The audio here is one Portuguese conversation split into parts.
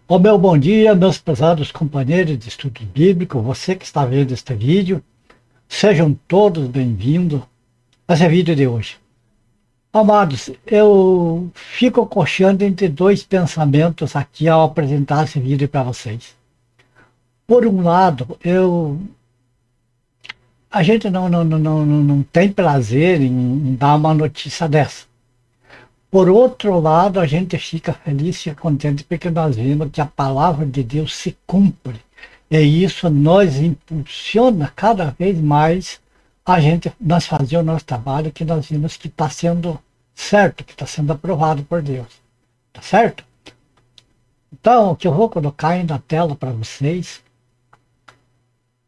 O meu bom dia, meus prezados companheiros de estudo bíblico, você que está vendo este vídeo, sejam todos bem-vindos a esse vídeo de hoje. Amados, eu fico cocheando entre dois pensamentos aqui ao apresentar esse vídeo para vocês. Por um lado, a gente não tem prazer em dar uma notícia dessa. Por outro lado, a gente fica feliz e contente porque nós vemos que a palavra de Deus se cumpre. E isso nos impulsiona cada vez mais nós fazer o nosso trabalho que nós vimos que está sendo certo, que está sendo aprovado por Deus. Tá certo? Então, o que eu vou colocar aí na tela para vocês,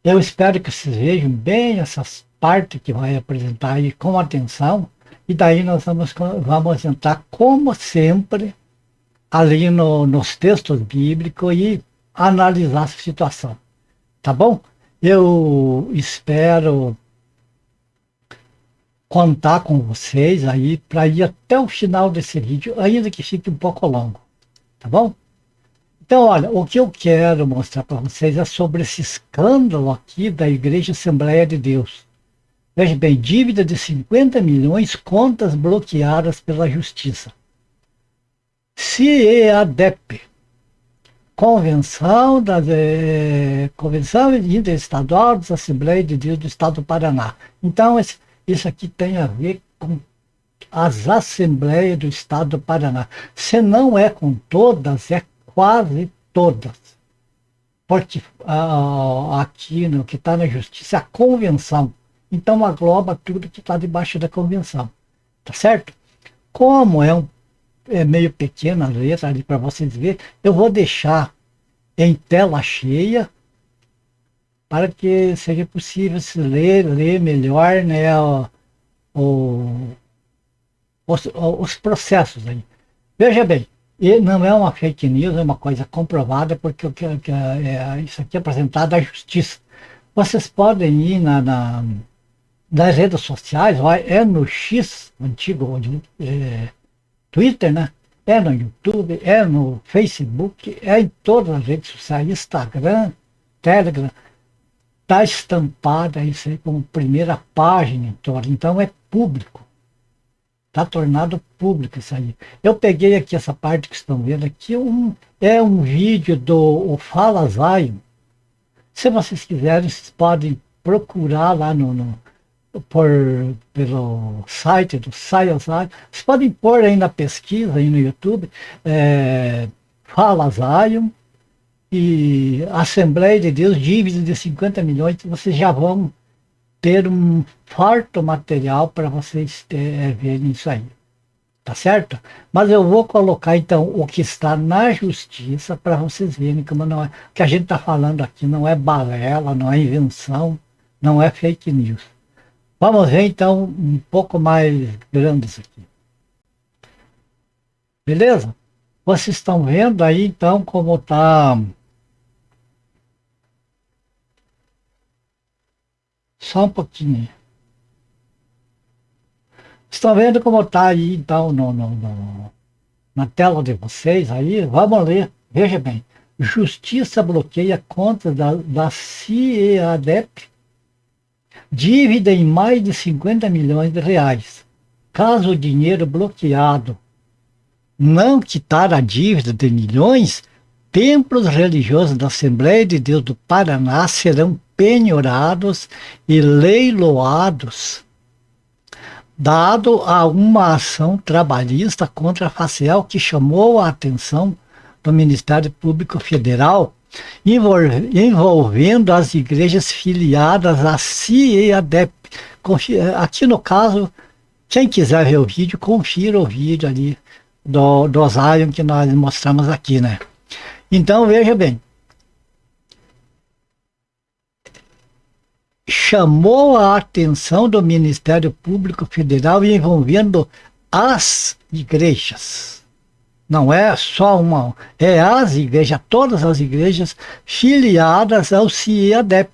eu espero que vocês vejam bem essas partes que vai apresentar aí com atenção. E daí nós vamos entrar, como sempre, ali nos textos bíblicos e analisar essa situação. Tá bom? Eu espero contar com vocês aí para ir até o final desse vídeo, ainda que fique um pouco longo. Tá bom? Então, olha, o que eu quero mostrar para vocês é sobre esse escândalo aqui da Igreja Assembleia de Deus. Veja bem, dívida de 50 milhões, contas bloqueadas pela Justiça. CIEADEP, Convenção Interestadual das Assembleias de Deus do Estado do Paraná. Então, isso aqui tem a ver com as Assembleias do Estado do Paraná. Se não é com todas, é quase todas. Porque aqui no que está na Justiça é a Convenção. Então agloba tudo que está debaixo da convenção, tá certo? Como é meio pequena a letra ali para vocês verem, eu vou deixar em tela cheia para que seja possível se ler melhor, né, os processos aí. Veja bem, e não é uma fake news, é uma coisa comprovada, porque isso aqui é apresentado à justiça. Vocês podem ir nas redes sociais, é no X, antigo Twitter, né? É no YouTube, é no Facebook, é em todas as redes sociais, Instagram, Telegram, está estampada isso aí como primeira página em todo. Então é público, está tornado público isso aí. Eu peguei aqui essa parte que estão vendo aqui, é um vídeo do Fala Zion. Se vocês quiserem, vocês podem procurar lá pelo site do Zion. Vocês podem pôr aí na pesquisa, aí no YouTube, Fala Zion e Assembleia de Deus, dívida de 50 milhões, vocês já vão ter um farto material para vocês verem isso aí. Tá certo? Mas eu vou colocar então o que está na justiça para vocês verem como não é. O que a gente está falando aqui não é balela, não é invenção, não é fake news. Vamos ver então um pouco mais grande isso aqui. Beleza? Vocês estão vendo aí então como está. Só um pouquinho. Estão vendo como está aí então na tela de vocês aí? Vamos ler. Veja bem. Justiça bloqueia contas da CIEADEP. Dívida em mais de 50 milhões de reais. Caso o dinheiro bloqueado não quitar a dívida de milhões, templos religiosos da Assembleia de Deus do Paraná serão penhorados e leiloados, dado a uma ação trabalhista contra a Facial que chamou a atenção do Ministério Público Federal, envolvendo as igrejas filiadas à CIEADEP. Aqui no caso, quem quiser ver o vídeo, confira o vídeo ali do Zion que nós mostramos aqui, né? Então, veja bem. Chamou a atenção do Ministério Público Federal envolvendo as igrejas. Não é só uma, é as igrejas, todas as igrejas filiadas ao CIEADEP.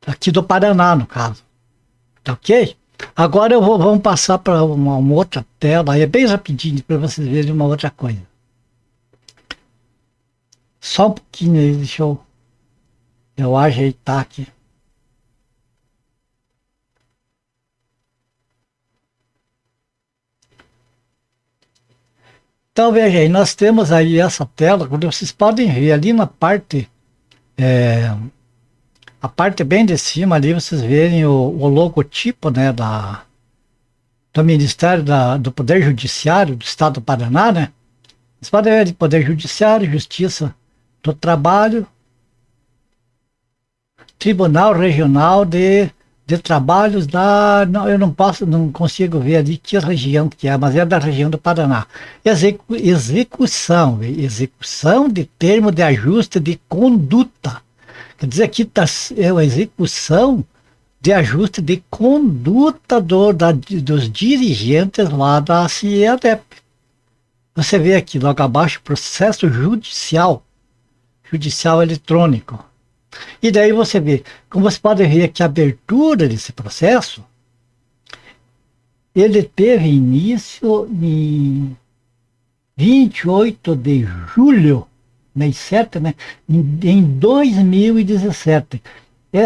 Aqui do Paraná, no caso. Tá ok? Agora vamos passar para uma outra tela, é bem rapidinho para vocês verem uma outra coisa. Só um pouquinho aí, deixa eu ajeitar aqui. Então veja aí, nós temos aí essa tela, quando vocês podem ver ali na parte, a parte bem de cima ali, vocês verem o logotipo, né, do Ministério do Poder Judiciário do Estado do Paraná, né? Vocês podem ver de Poder Judiciário, Justiça do Trabalho, Tribunal Regional de Trabalhos da. Não, eu não consigo ver ali que região que é, mas é da região do Paraná. Execução de termo de ajuste de conduta. Quer dizer, aqui está a execução de ajuste de conduta dos dirigentes lá da CIEDEP. Você vê aqui logo abaixo processo judicial eletrônico. E daí você vê, como você pode ver que a abertura desse processo, ele teve início em 28 de julho, mês 7, né, em 2017.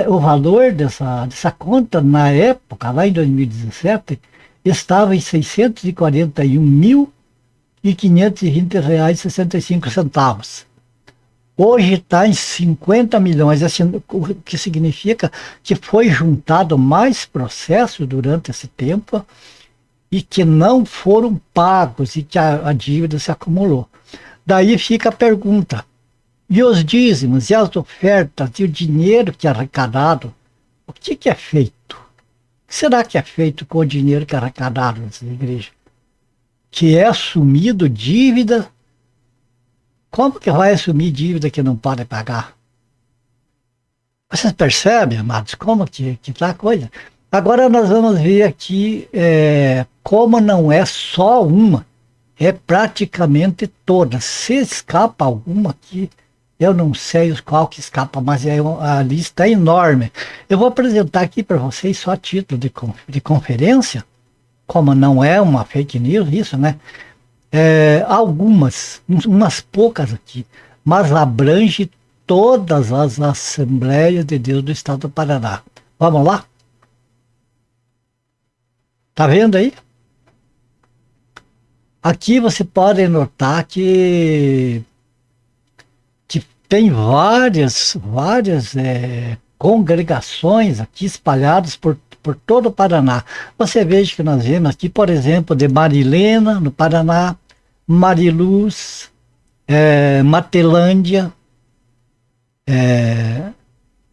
O valor dessa conta, na época, lá em 2017, estava em R$641.520,65. Hoje está em 50 milhões, assim, o que significa que foi juntado mais processos durante esse tempo e que não foram pagos e que a dívida se acumulou. Daí fica a pergunta, e os dízimos, e as ofertas, e o dinheiro que é arrecadado, o que é feito? O que será que é feito com o dinheiro que é arrecadado nessa igreja? Que é assumido dívida. Como que vai assumir dívida que não pode pagar? Vocês percebem, amados, como que tá a coisa? Agora nós vamos ver aqui como não é só uma, é praticamente todas. Se escapa alguma aqui, eu não sei qual que escapa, mas a lista é enorme. Eu vou apresentar aqui para vocês só a título de conferência, como não é uma fake news isso, né? Umas poucas aqui, mas abrange todas as Assembleias de Deus do Estado do Paraná. Vamos lá? Tá vendo aí? Aqui você pode notar que tem várias congregações aqui espalhadas por todo o Paraná. Você veja que nós vemos aqui, por exemplo, de Marilena, no Paraná, Mariluz, Matelândia,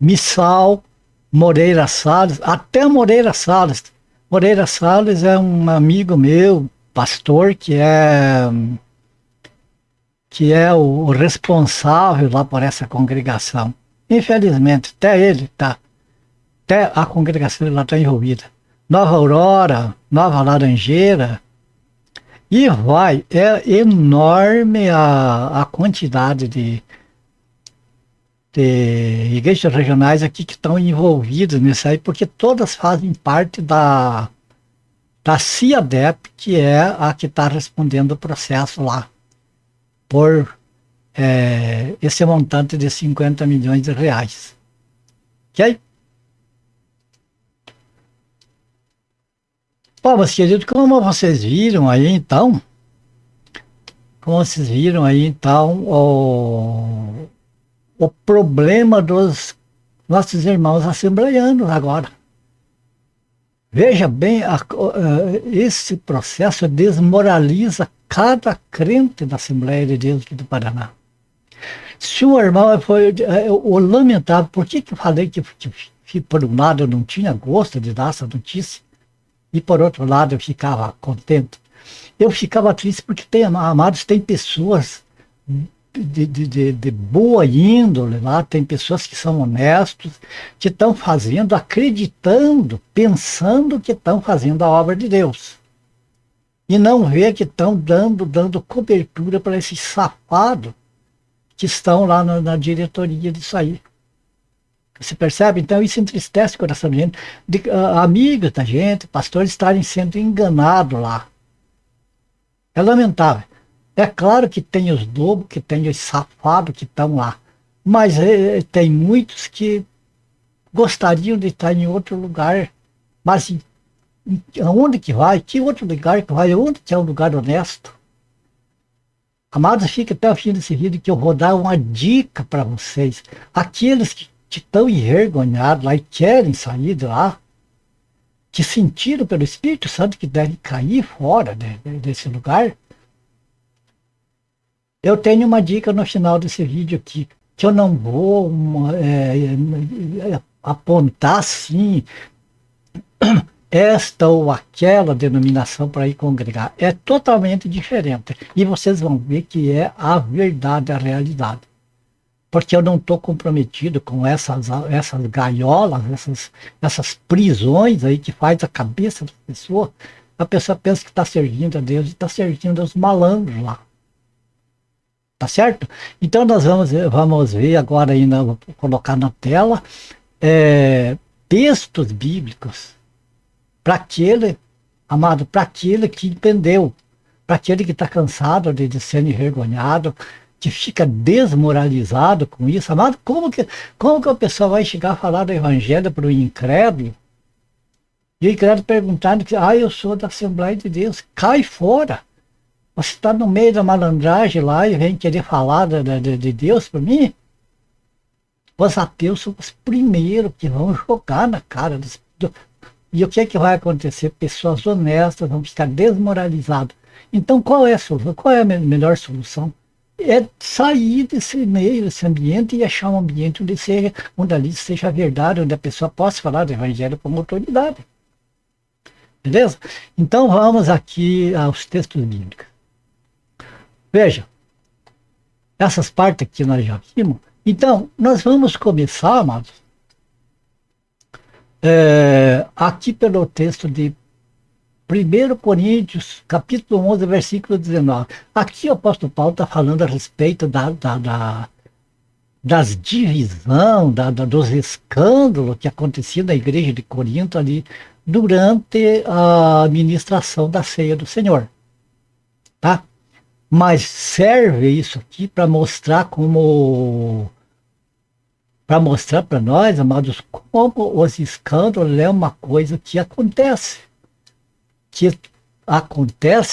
Missal, Moreira Salles, até Moreira Salles. Moreira Salles é um amigo meu, pastor, que é o responsável lá por essa congregação. Infelizmente, até a congregação lá está envolvida. Nova Aurora, Nova Laranjeira, e é enorme a quantidade de igrejas regionais aqui que estão envolvidas nisso aí, porque todas fazem parte da CIADEP, que é a que está respondendo o processo lá, por esse montante de 50 milhões de reais. Ok? Bom, meus queridos, como vocês viram aí então, o problema dos nossos irmãos assembleianos agora. Veja bem, esse processo desmoraliza cada crente da Assembleia de Deus aqui do Paraná. Se o irmão foi o lamentável, por que eu falei que por um lado eu não tinha gosto de dar essa notícia e por outro lado eu ficava contente? Eu ficava triste porque amados, tem pessoas de boa índole lá, tem pessoas que são honestos, que estão fazendo, acreditando, pensando que estão fazendo a obra de Deus. E não vê que estão dando cobertura para esses safados que estão lá na diretoria disso aí. Você percebe? Então isso entristece o coração da gente, amigos da gente, pastores estarem sendo enganados lá. É lamentável. É claro que tem os lobos, que tem os safados que estão lá, mas tem muitos que gostariam de estar em outro lugar, mas aonde que vai? Que outro lugar que vai? Onde que é um lugar honesto? Amados, fica até o fim desse vídeo que eu vou dar uma dica para vocês. Aqueles que estão envergonhados lá e querem sair de lá, que sentiram pelo Espírito Santo que devem cair fora desse lugar, eu tenho uma dica no final desse vídeo aqui, que eu não vou apontar assim esta ou aquela denominação para ir congregar. É totalmente diferente. E vocês vão ver que é a verdade, a realidade. Porque eu não estou comprometido com essas gaiolas, essas prisões aí que faz a cabeça da pessoa. A pessoa pensa que está servindo a Deus e está servindo aos malandros lá. Tá certo? Então nós vamos ver agora ainda, vou colocar na tela, textos bíblicos para aquele, amado, para aquele que entendeu, para aquele que está cansado de ser envergonhado, que fica desmoralizado com isso. Amado, como que a pessoa vai chegar a falar do evangelho para o incrédulo? E o incrédulo perguntando que, eu sou da Assembleia de Deus, cai fora. Você está no meio da malandragem lá e vem querer falar de Deus para mim? Os ateus são os primeiros que vão jogar na cara dos... E o que é que vai acontecer? Pessoas honestas vão ficar desmoralizadas. Então qual é a solução? Qual é a melhor solução? É sair desse meio, desse ambiente e achar um ambiente onde ali seja verdade, onde a pessoa possa falar do evangelho com autoridade. Beleza? Então vamos aqui aos textos bíblicos. Veja, essas partes aqui nós já vimos. Então, nós vamos começar, amados, aqui pelo texto de 1 Coríntios, capítulo 11, versículo 19. Aqui o apóstolo Paulo está falando a respeito das divisões, dos escândalos que aconteciam na igreja de Corinto ali durante a ministração da ceia do Senhor. Tá? Mas serve isso aqui para mostrar para nós, amados, como os escândalos é uma coisa que acontece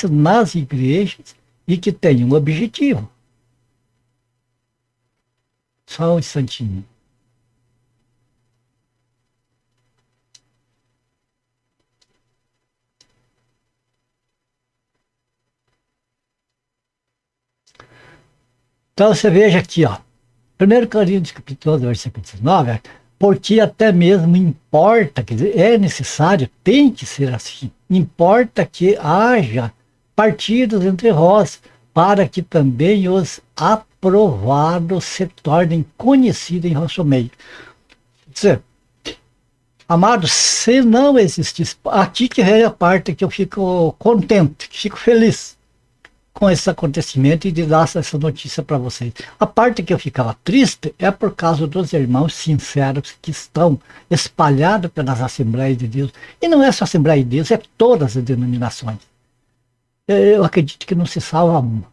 nas igrejas e que tem um objetivo. Só um instantinho. Então você veja aqui, ó, 1 Coríntios capítulo 12, versículo 19, porque até mesmo importa, quer dizer, é necessário, tem que ser assim, importa que haja partidos entre vós, para que também os aprovados se tornem conhecidos em vosso meio. Quer dizer, amados, se não existisse, aqui que vem a parte que eu fico contente, que fico feliz com esse acontecimento e de dar essa notícia para vocês. A parte que eu ficava triste é por causa dos irmãos sinceros que estão espalhados pelas Assembleias de Deus. E não é só a Assembleia de Deus, é todas as denominações. Eu acredito que não se salva uma.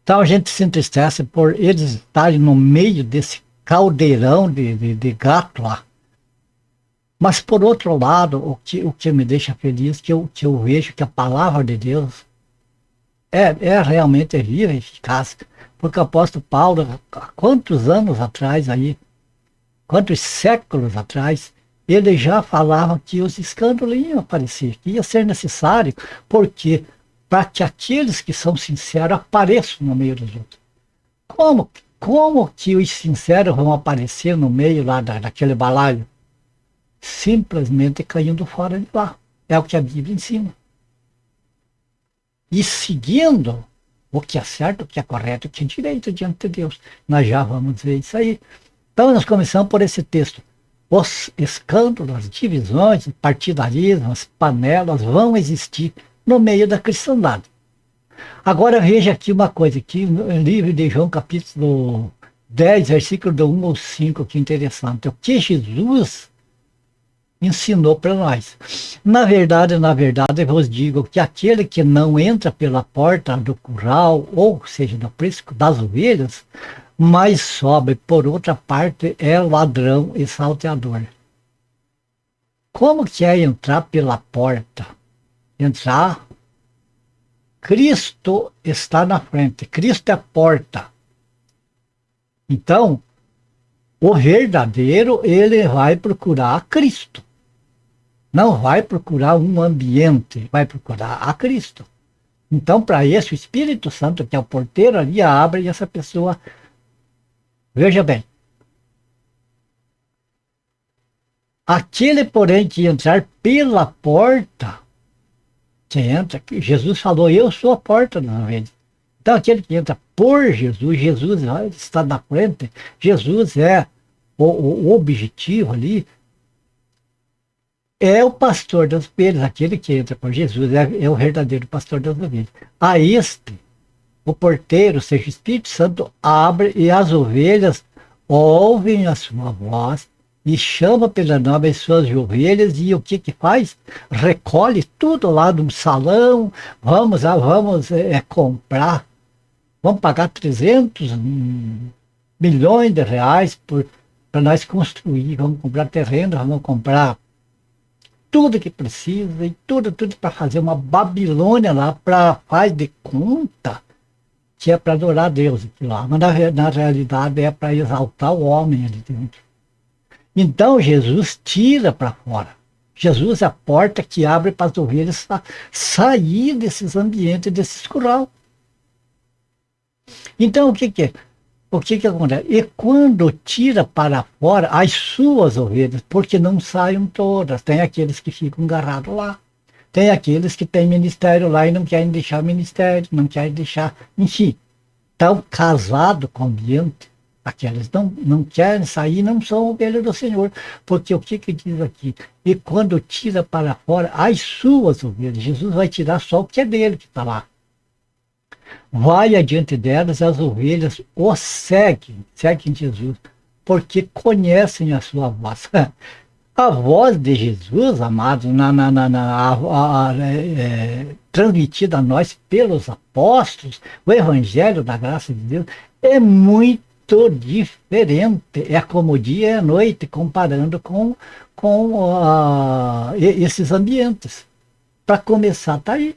Então a gente se entristece por eles estarem no meio desse caldeirão de gato lá. Mas por outro lado, o que me deixa feliz, que eu vejo que a palavra de Deus é realmente viva e eficaz, porque o apóstolo Paulo, há quantos anos atrás aí, quantos séculos atrás, ele já falava que os escândalos iam aparecer, que ia ser necessário, porque para que aqueles que são sinceros apareçam no meio dos outros. Como que os sinceros vão aparecer no meio lá daquele balaio? Simplesmente caindo fora de lá. É o que a Bíblia ensina. E seguindo o que é certo, o que é correto, o que é direito diante de Deus. Nós já vamos ver isso aí. Então nós começamos por esse texto. Os escândalos, as divisões, partidarismo, as panelas vão existir no meio da cristandade. Agora veja aqui uma coisa, aqui no livro de João, capítulo 10, versículo do 1 ao 5, que interessante. O que Jesus ensinou para nós. Na verdade, eu vos digo que aquele que não entra pela porta do curral, ou seja, no prisco das ovelhas, mas sobe por outra parte é ladrão e salteador. Como que é entrar pela porta? Entrar, Cristo está na frente, Cristo é a porta. Então, o verdadeiro, ele vai procurar Cristo. Não vai procurar um ambiente, vai procurar a Cristo. Então, para isso, o Espírito Santo, que é o porteiro ali, abre e essa pessoa, veja bem, aquele, porém, que entrar pela porta, que entra, Jesus falou, eu sou a porta das ovelhas. Então, aquele que entra por Jesus, Jesus está na frente, Jesus é o objetivo ali, é o pastor das ovelhas, aquele que entra por Jesus é o verdadeiro pastor das ovelhas. A este, o porteiro, seja o Espírito Santo, abre e as ovelhas ouvem a sua voz e chama pelo nome as suas ovelhas e o que que faz? Recolhe tudo lá do salão, vamos comprar, vamos pagar 300 milhões de reais para nós construir, vamos comprar terreno, vamos comprar tudo que precisa e tudo para fazer uma Babilônia lá, para faz de conta que é para adorar a Deus aqui lá, mas na realidade é para exaltar o homem ali dentro. Então Jesus tira para fora. Jesus é a porta que abre para as ovelhas sair desses ambientes, desses curral. Então o que é? O que acontece? E quando tira para fora as suas ovelhas, porque não saem todas, tem aqueles que ficam agarrados lá, tem aqueles que têm ministério lá e não querem deixar ministério, não querem deixar, enfim, estão casados com o ambiente, aqueles não querem sair, não são ovelhas do Senhor, porque o que diz aqui? E quando tira para fora as suas ovelhas, Jesus vai tirar só o que é dele que está lá. Vai adiante delas, as ovelhas o seguem Jesus, porque conhecem a sua voz. A voz de Jesus, amados, transmitida a nós pelos apóstolos, o Evangelho da graça de Deus, é muito diferente. É como o dia e a noite, comparando com esses ambientes. Para começar, está aí.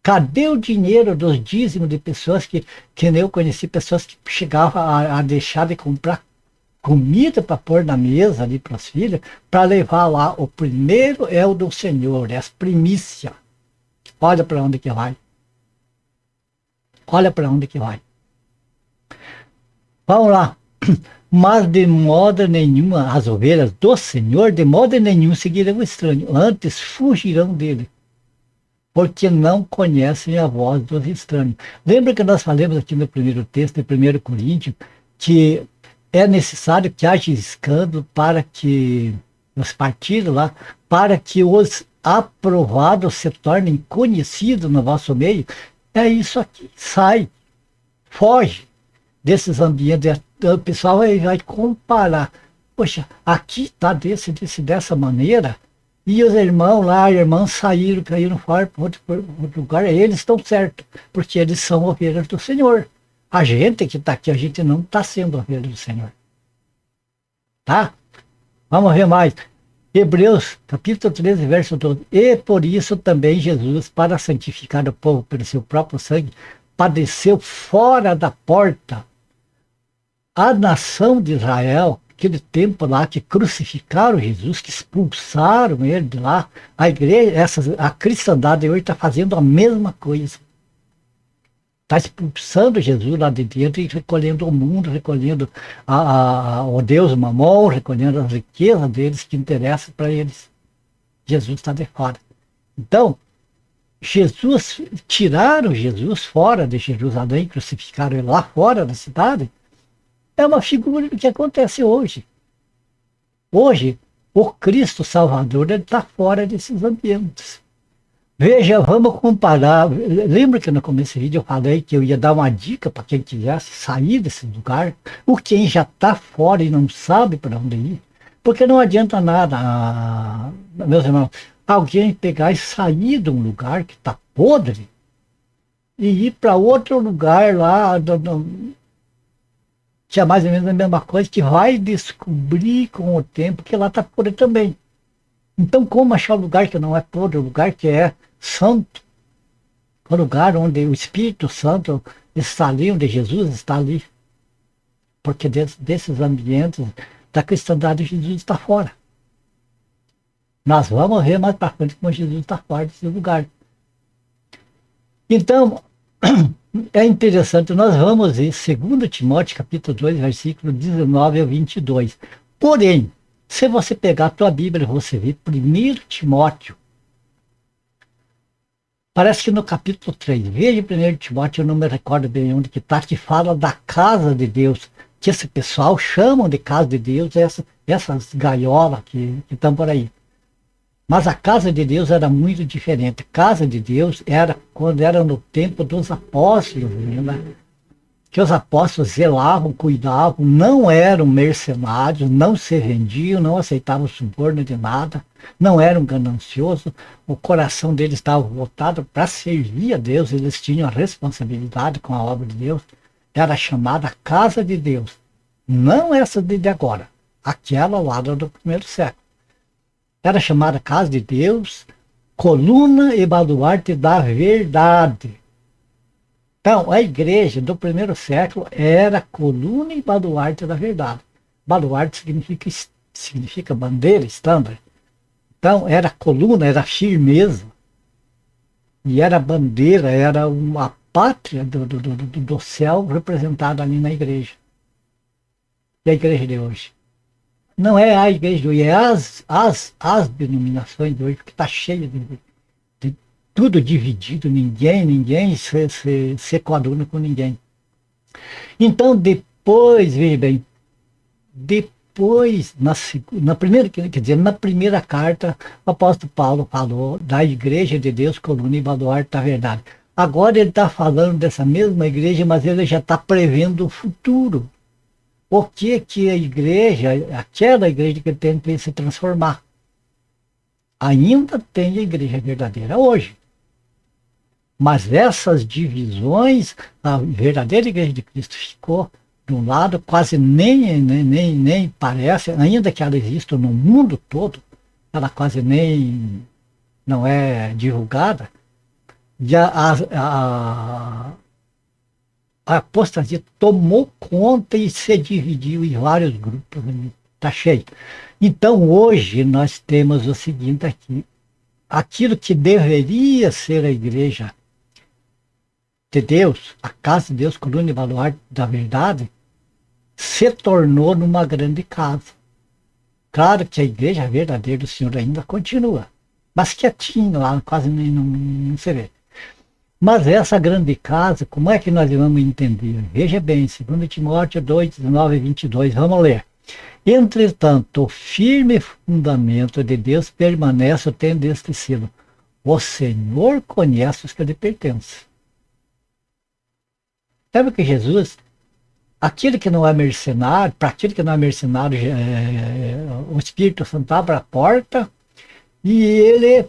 Cadê o dinheiro dos dízimos de pessoas que eu conheci, pessoas que chegavam a deixar de comprar comida para pôr na mesa ali para as filhas, para levar lá. O primeiro é o do Senhor, é as primícias. Olha para onde que vai. Olha para onde que vai. Vamos lá. Mas de modo nenhum, as ovelhas do Senhor, de modo nenhum seguirão o estranho, antes fugirão dele, porque não conhecem a voz dos estranhos. Lembra que nós falamos aqui no primeiro texto, de 1 Coríntios, que é necessário que haja escândalo para que, nos partidos lá, para que os aprovados se tornem conhecidos no vosso meio. É isso aqui, sai, foge desses ambientes. O pessoal vai comparar. Poxa, aqui está dessa maneira, e os irmãos lá, irmãs saíram, caíram fora para outro lugar, eles estão certos, porque eles são ovelhas do Senhor. A gente que está aqui, a gente não está sendo ovelha do Senhor. Tá? Vamos ver mais. Hebreus, capítulo 13, verso 12. E por isso também Jesus, para santificar o povo pelo seu próprio sangue, padeceu fora da porta. A nação de Israel, aquele tempo lá que crucificaram Jesus, que expulsaram ele de lá, a igreja, a cristandade hoje está fazendo a mesma coisa. Está expulsando Jesus lá de dentro e recolhendo o mundo, recolhendo o Deus Mamon, recolhendo as riquezas deles que interessam para eles. Jesus está de fora. Então, tiraram Jesus fora de Jerusalém, crucificaram ele lá fora da cidade, é uma figura do que acontece hoje. Hoje, o Cristo Salvador está fora desses ambientes. Veja, vamos comparar. Lembra que no começo do vídeo eu falei que eu ia dar uma dica para quem quisesse sair desse lugar? Ou quem já está fora e não sabe para onde ir? Porque não adianta nada, meus irmãos, alguém pegar e sair de um lugar que está podre e ir para outro lugar lá, que é mais ou menos a mesma coisa, que vai descobrir com o tempo que lá está podre também. Então, como achar um lugar que não é podre, um lugar que é santo, um lugar onde o Espírito Santo está ali, onde Jesus está ali? Porque desses ambientes da cristandade, Jesus está fora. Nós vamos ver mais para frente como Jesus está fora desse lugar. Então, é interessante, nós vamos ver 2 Timóteo, capítulo 2, versículo 19 a 22. Porém, se você pegar a tua Bíblia, você vê 1 Timóteo, parece que no capítulo 3, veja 1 Timóteo, eu não me recordo bem onde que está, que fala da casa de Deus, que esse pessoal chamam de casa de Deus, essas gaiolas que estão por aí. Mas a casa de Deus era muito diferente. A casa de Deus era quando era no tempo dos apóstolos, né? Que os apóstolos zelavam, cuidavam, não eram mercenários, não se vendiam, não aceitavam suborno de nada, não eram gananciosos, o coração deles estava voltado para servir a Deus, eles tinham a responsabilidade com a obra de Deus, era chamada casa de Deus, não essa de agora, aquela lá do primeiro século. Era chamada casa de Deus, coluna e baluarte da verdade. Então, a igreja do primeiro século era coluna e baluarte da verdade. Baluarte significa bandeira, estandarte. Então, era coluna, era firmeza. E era bandeira, era uma pátria do céu representada ali na igreja. E a igreja de hoje? Não é a igreja de hoje, é as denominações de hoje, que está cheia de tudo dividido, ninguém se coaduna com ninguém. Então, depois, veja bem, depois, na primeira, quer dizer, na primeira carta, o apóstolo Paulo falou da igreja de Deus, coluna e baluarte da verdade. Agora ele está falando dessa mesma igreja, mas ele já está prevendo o futuro. O que a igreja, aquela igreja que tem que se transformar. Ainda tem a igreja verdadeira hoje. Mas essas divisões, a verdadeira igreja de Cristo ficou de um lado, quase nem parece, ainda que ela exista no mundo todo, ela quase nem não é divulgada. E a apostasia tomou conta e se dividiu em vários grupos. Está cheio. Então, hoje, nós temos o seguinte aqui. Aquilo que deveria ser a igreja de Deus, a casa de Deus, coluna e baluarte da verdade, se tornou numa grande casa. Claro que a igreja verdadeira do Senhor ainda continua, mas quietinho lá, quase nem não se vê. Mas essa grande casa, como é que nós vamos entender? Veja bem, 2 Timóteo 2, 19 e 22, vamos ler. Entretanto, o firme fundamento de Deus permanece tendo este selo. O Senhor conhece os que lhe pertencem. Sabe que Jesus, aquele que não é mercenário, para aquele que não é mercenário, o Espírito Santo abre a porta e ele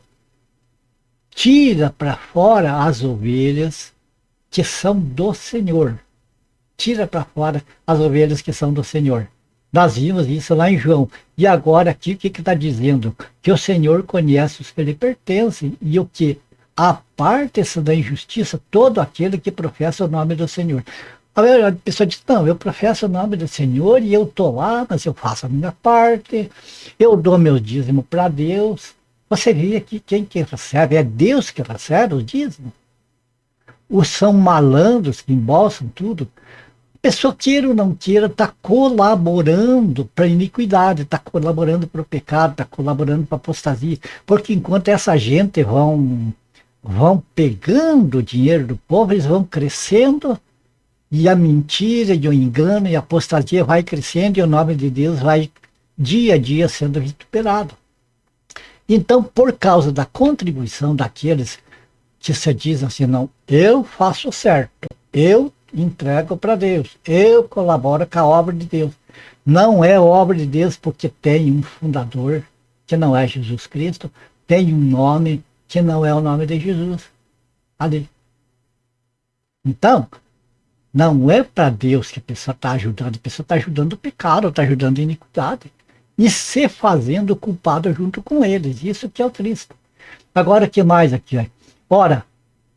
tira para fora as ovelhas que são do Senhor. Tira para fora as ovelhas que são do Senhor. Nós vimos isso lá em João. E agora aqui o que está dizendo? Que o Senhor conhece os que lhe pertencem e o que? Aparta-se da injustiça todo aquele que professa o nome do Senhor. A pessoa diz, não, eu professo o nome do Senhor e eu estou lá, mas eu faço a minha parte, eu dou meu dízimo para Deus. Você vê que quem que recebe, é Deus que recebe o dízimo. Os são malandros que embolsam tudo. A pessoa, queira ou não queira, está colaborando para a iniquidade, está colaborando para o pecado, está colaborando para a apostasia. Porque enquanto essa gente vão pegando o dinheiro do povo, eles vão crescendo, e a mentira, e o engano, e a apostasia vai crescendo, e o nome de Deus vai dia a dia sendo vituperado. Então, por causa da contribuição daqueles que se dizem assim, não, eu faço certo, eu entrego para Deus, eu colaboro com a obra de Deus. Não é obra de Deus porque tem um fundador, que não é Jesus Cristo, tem um nome que não é o nome de Jesus ali. Então, não é para Deus que a pessoa está ajudando, a pessoa está ajudando o pecado, está ajudando a iniquidade. E se fazendo culpado junto com eles. Isso que é o triste. Agora, o que mais aqui? Ora,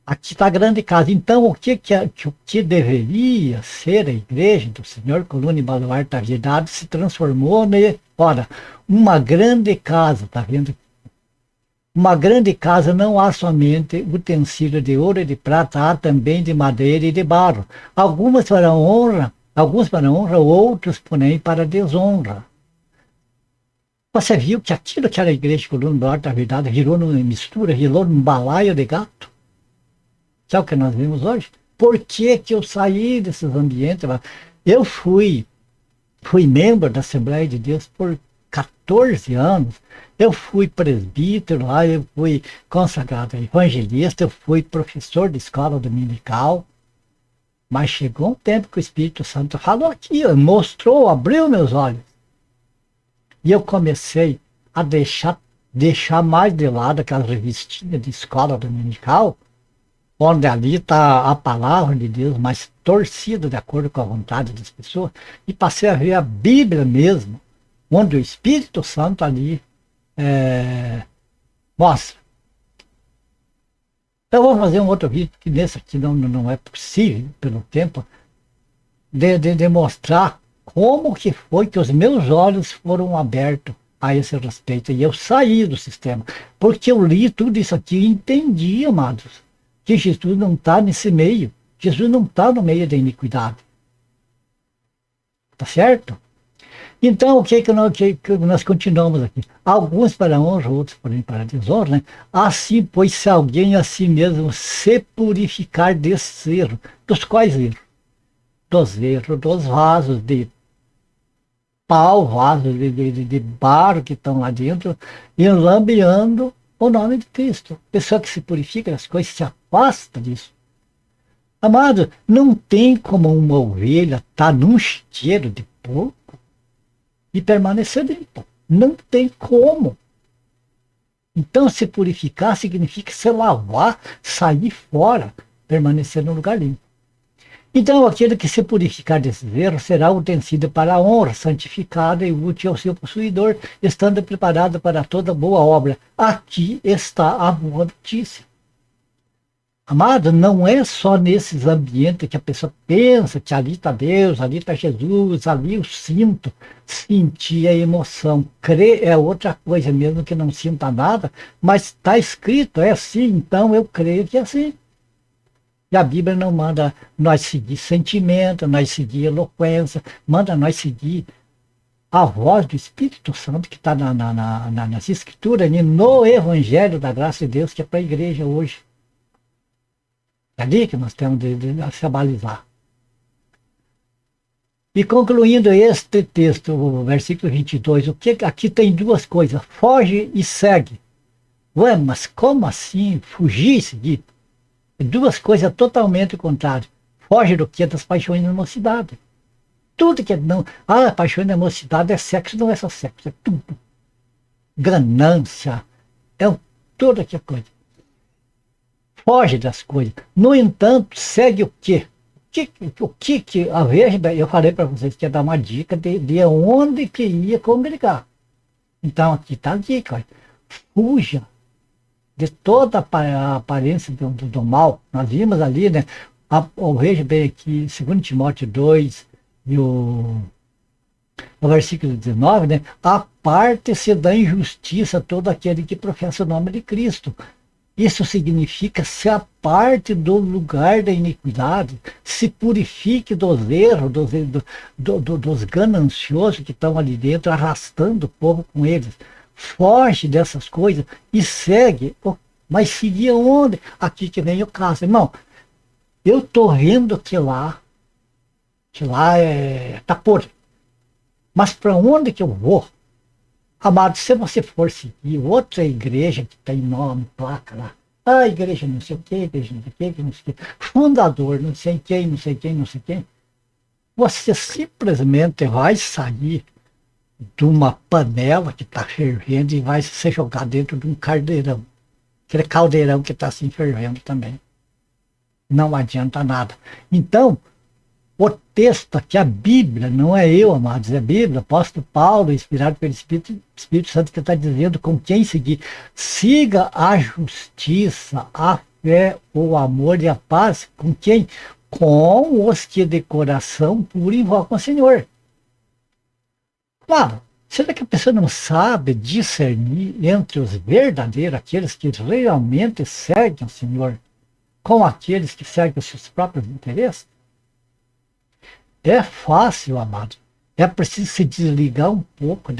aqui está a grande casa. Então, o que deveria ser a igreja do Senhor, coluna e baluarte da verdade, se transformou ora, uma grande casa, está vendo? Uma grande casa não há somente utensílio de ouro e de prata, há também de madeira e de barro. Alguns para honra, outros, porém, para desonra. Você viu que aquilo que era a igreja coluna e baluarte da verdade virou numa mistura, virou num balaio de gato? Que é o que nós vemos hoje. Por que que eu saí desses ambientes? Eu fui membro da Assembleia de Deus por 14 anos. Eu fui presbítero lá, eu fui consagrado evangelista, eu fui professor de escola dominical. Mas chegou um tempo que o Espírito Santo falou aqui, mostrou, abriu meus olhos. E eu comecei a deixar mais de lado aquelas revistinhas de escola dominical, onde ali está a palavra de Deus, mas torcida de acordo com a vontade das pessoas, e passei a ver a Bíblia mesmo, onde o Espírito Santo ali mostra. Eu vou fazer um outro vídeo, que nesse aqui não é possível, pelo tempo, de mostrar como que foi que os meus olhos foram abertos a esse respeito, e eu saí do sistema, porque eu li tudo isso aqui e entendi, amados, que Jesus não está nesse meio. Jesus não está no meio da iniquidade. Tá certo? Então, o que nós continuamos aqui? Alguns para honra, outros porém para desonra. Né? Assim, pois, se alguém a si mesmo se purificar desses erros, dos quais erros? Dos erros dos vasos de pau, vasos de barro que estão lá dentro, e lambeando o nome de Cristo. Pessoa que se purifica das coisas, se afasta disso. Amado, não tem como uma ovelha estar num cheiro de porco e permanecer limpa. Não tem como. Então, se purificar significa se lavar, sair fora, permanecer no lugar limpo. Então, aquele que se purificar desses erros será utensílio para a honra, santificado e útil ao seu possuidor, estando preparado para toda boa obra. Aqui está a boa notícia. Amado, não é só nesses ambientes que a pessoa pensa que ali está Deus, ali está Jesus, ali eu sinto. Sentir a emoção. Crer é outra coisa, mesmo que não sinta nada, mas está escrito, é assim, então eu creio que é assim. E a Bíblia não manda nós seguir sentimento, nós seguir eloquência, manda nós seguir a voz do Espírito Santo que está nas Escrituras, no Evangelho da Graça de Deus, que é para a igreja hoje. É ali que nós temos de se abalizar. E concluindo este texto, o versículo 22, aqui tem duas coisas, foge e segue. Ué, mas como assim fugir e seguir? Duas coisas totalmente contrárias. Foge do que? Das paixões da mocidade. Tudo que não... Ah, paixões da mocidade é sexo, não é só sexo, é tudo. Ganância, toda aquela coisa. Foge das coisas. No entanto, segue o quê? A veja, eu falei para vocês que ia dar uma dica de onde que ia congregar. Então, aqui está a dica. Olha. Fuja de toda a aparência do mal. Nós vimos ali, né? Veja bem aqui, 2 Timóteo 2, e o versículo 19, né? Aparte-se da injustiça todo aquele que professa o nome de Cristo. Isso significa se aparte do lugar da iniquidade, se purifique dos erros, dos gananciosos que estão ali dentro, arrastando o povo com eles. Foge dessas coisas e segue. Mas seguir onde? Aqui que vem o caso. Irmão, eu estou vendo que lá está podre. Mas para onde que eu vou? Amado, se você for seguir outra igreja que tem nome, placa lá, a igreja não sei o que, igreja não sei o que, não sei o que, fundador, não sei quem, não sei quem, não sei quem, Você simplesmente vai sair de uma panela que está fervendo e vai ser jogado dentro de um caldeirão. Aquele caldeirão que está assim fervendo também. Não adianta nada. Então, o texto aqui, a Bíblia, não é eu, amados, é a Bíblia, apóstolo Paulo, inspirado pelo Espírito Santo, que está dizendo com quem seguir. Siga a justiça, a fé, o amor e a paz. Com quem? Com os que de coração puro invocam o Senhor. Claro, será que a pessoa não sabe discernir entre os verdadeiros, aqueles que realmente seguem o Senhor, com aqueles que seguem os seus próprios interesses? É fácil, amado. É preciso se desligar um pouco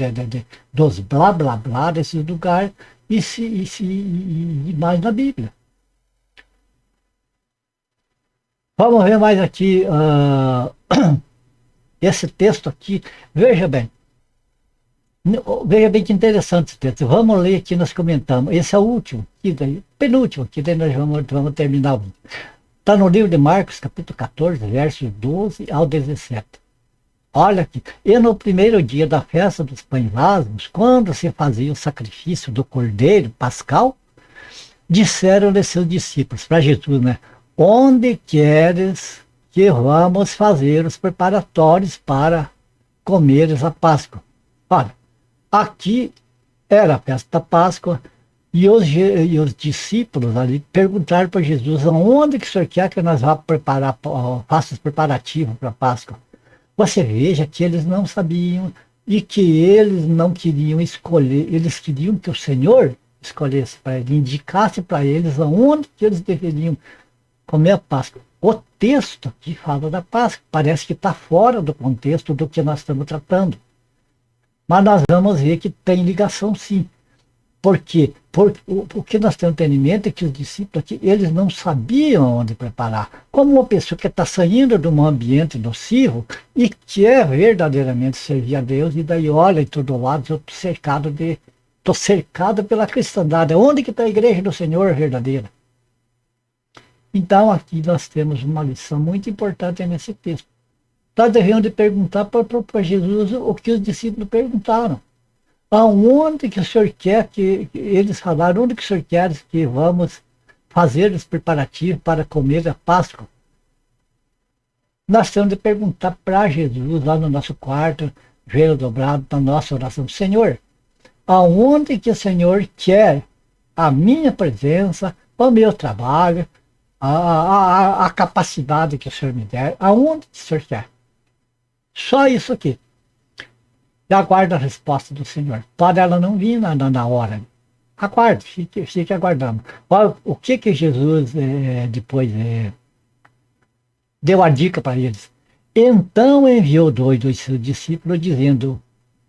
dos blá blá blá desses lugares e mais na Bíblia. Vamos ver mais aqui esse texto aqui. Veja bem. Veja bem que interessante esse texto. Vamos ler aqui, nós comentamos. Esse é o último, penúltimo, que daí nós vamos terminar. Está no livro de Marcos, capítulo 14, versos 12 ao 17. Olha aqui. E no primeiro dia da festa dos pães asmos, quando se fazia o sacrifício do cordeiro pascal, disseram-lhe seus discípulos, para Jesus, né? Onde queres que vamos fazer os preparatórios para comeres a Páscoa? Olha, aqui era a festa da Páscoa, e os discípulos ali perguntaram para Jesus, aonde que o senhor quer que nós vá preparar, faça os preparativos para a Páscoa? Você veja que eles não sabiam e que eles não queriam escolher, eles queriam que o Senhor escolhesse para eles, indicasse para eles aonde que eles deveriam comer a Páscoa. O texto aqui fala da Páscoa, parece que está fora do contexto do que nós estamos tratando. Mas nós vamos ver que tem ligação sim. Por quê? O que nós temos entendimento é que os discípulos aqui, eles não sabiam onde preparar. Como uma pessoa que está saindo de um ambiente nocivo e quer verdadeiramente servir a Deus, e daí olha em todo lado, eu estou cercado pela cristandade. Onde que está a igreja do Senhor verdadeira? Então aqui nós temos uma lição muito importante nesse texto. Nós devemos de perguntar para Jesus o que os discípulos perguntaram. Aonde que o senhor quer que eles falaram, onde que o senhor quer que vamos fazer os preparativos para comer a Páscoa? Nós temos de perguntar para Jesus lá no nosso quarto, joelho dobrado, na nossa oração. Senhor, aonde que o Senhor quer a minha presença, o meu trabalho, a capacidade que o Senhor me der, aonde que o Senhor quer? Só isso aqui. E aguarda a resposta do Senhor. Pode ela não vir na hora. Aguarde, fique aguardando. O que Jesus depois deu a dica para eles? Então enviou dois dos seus discípulos,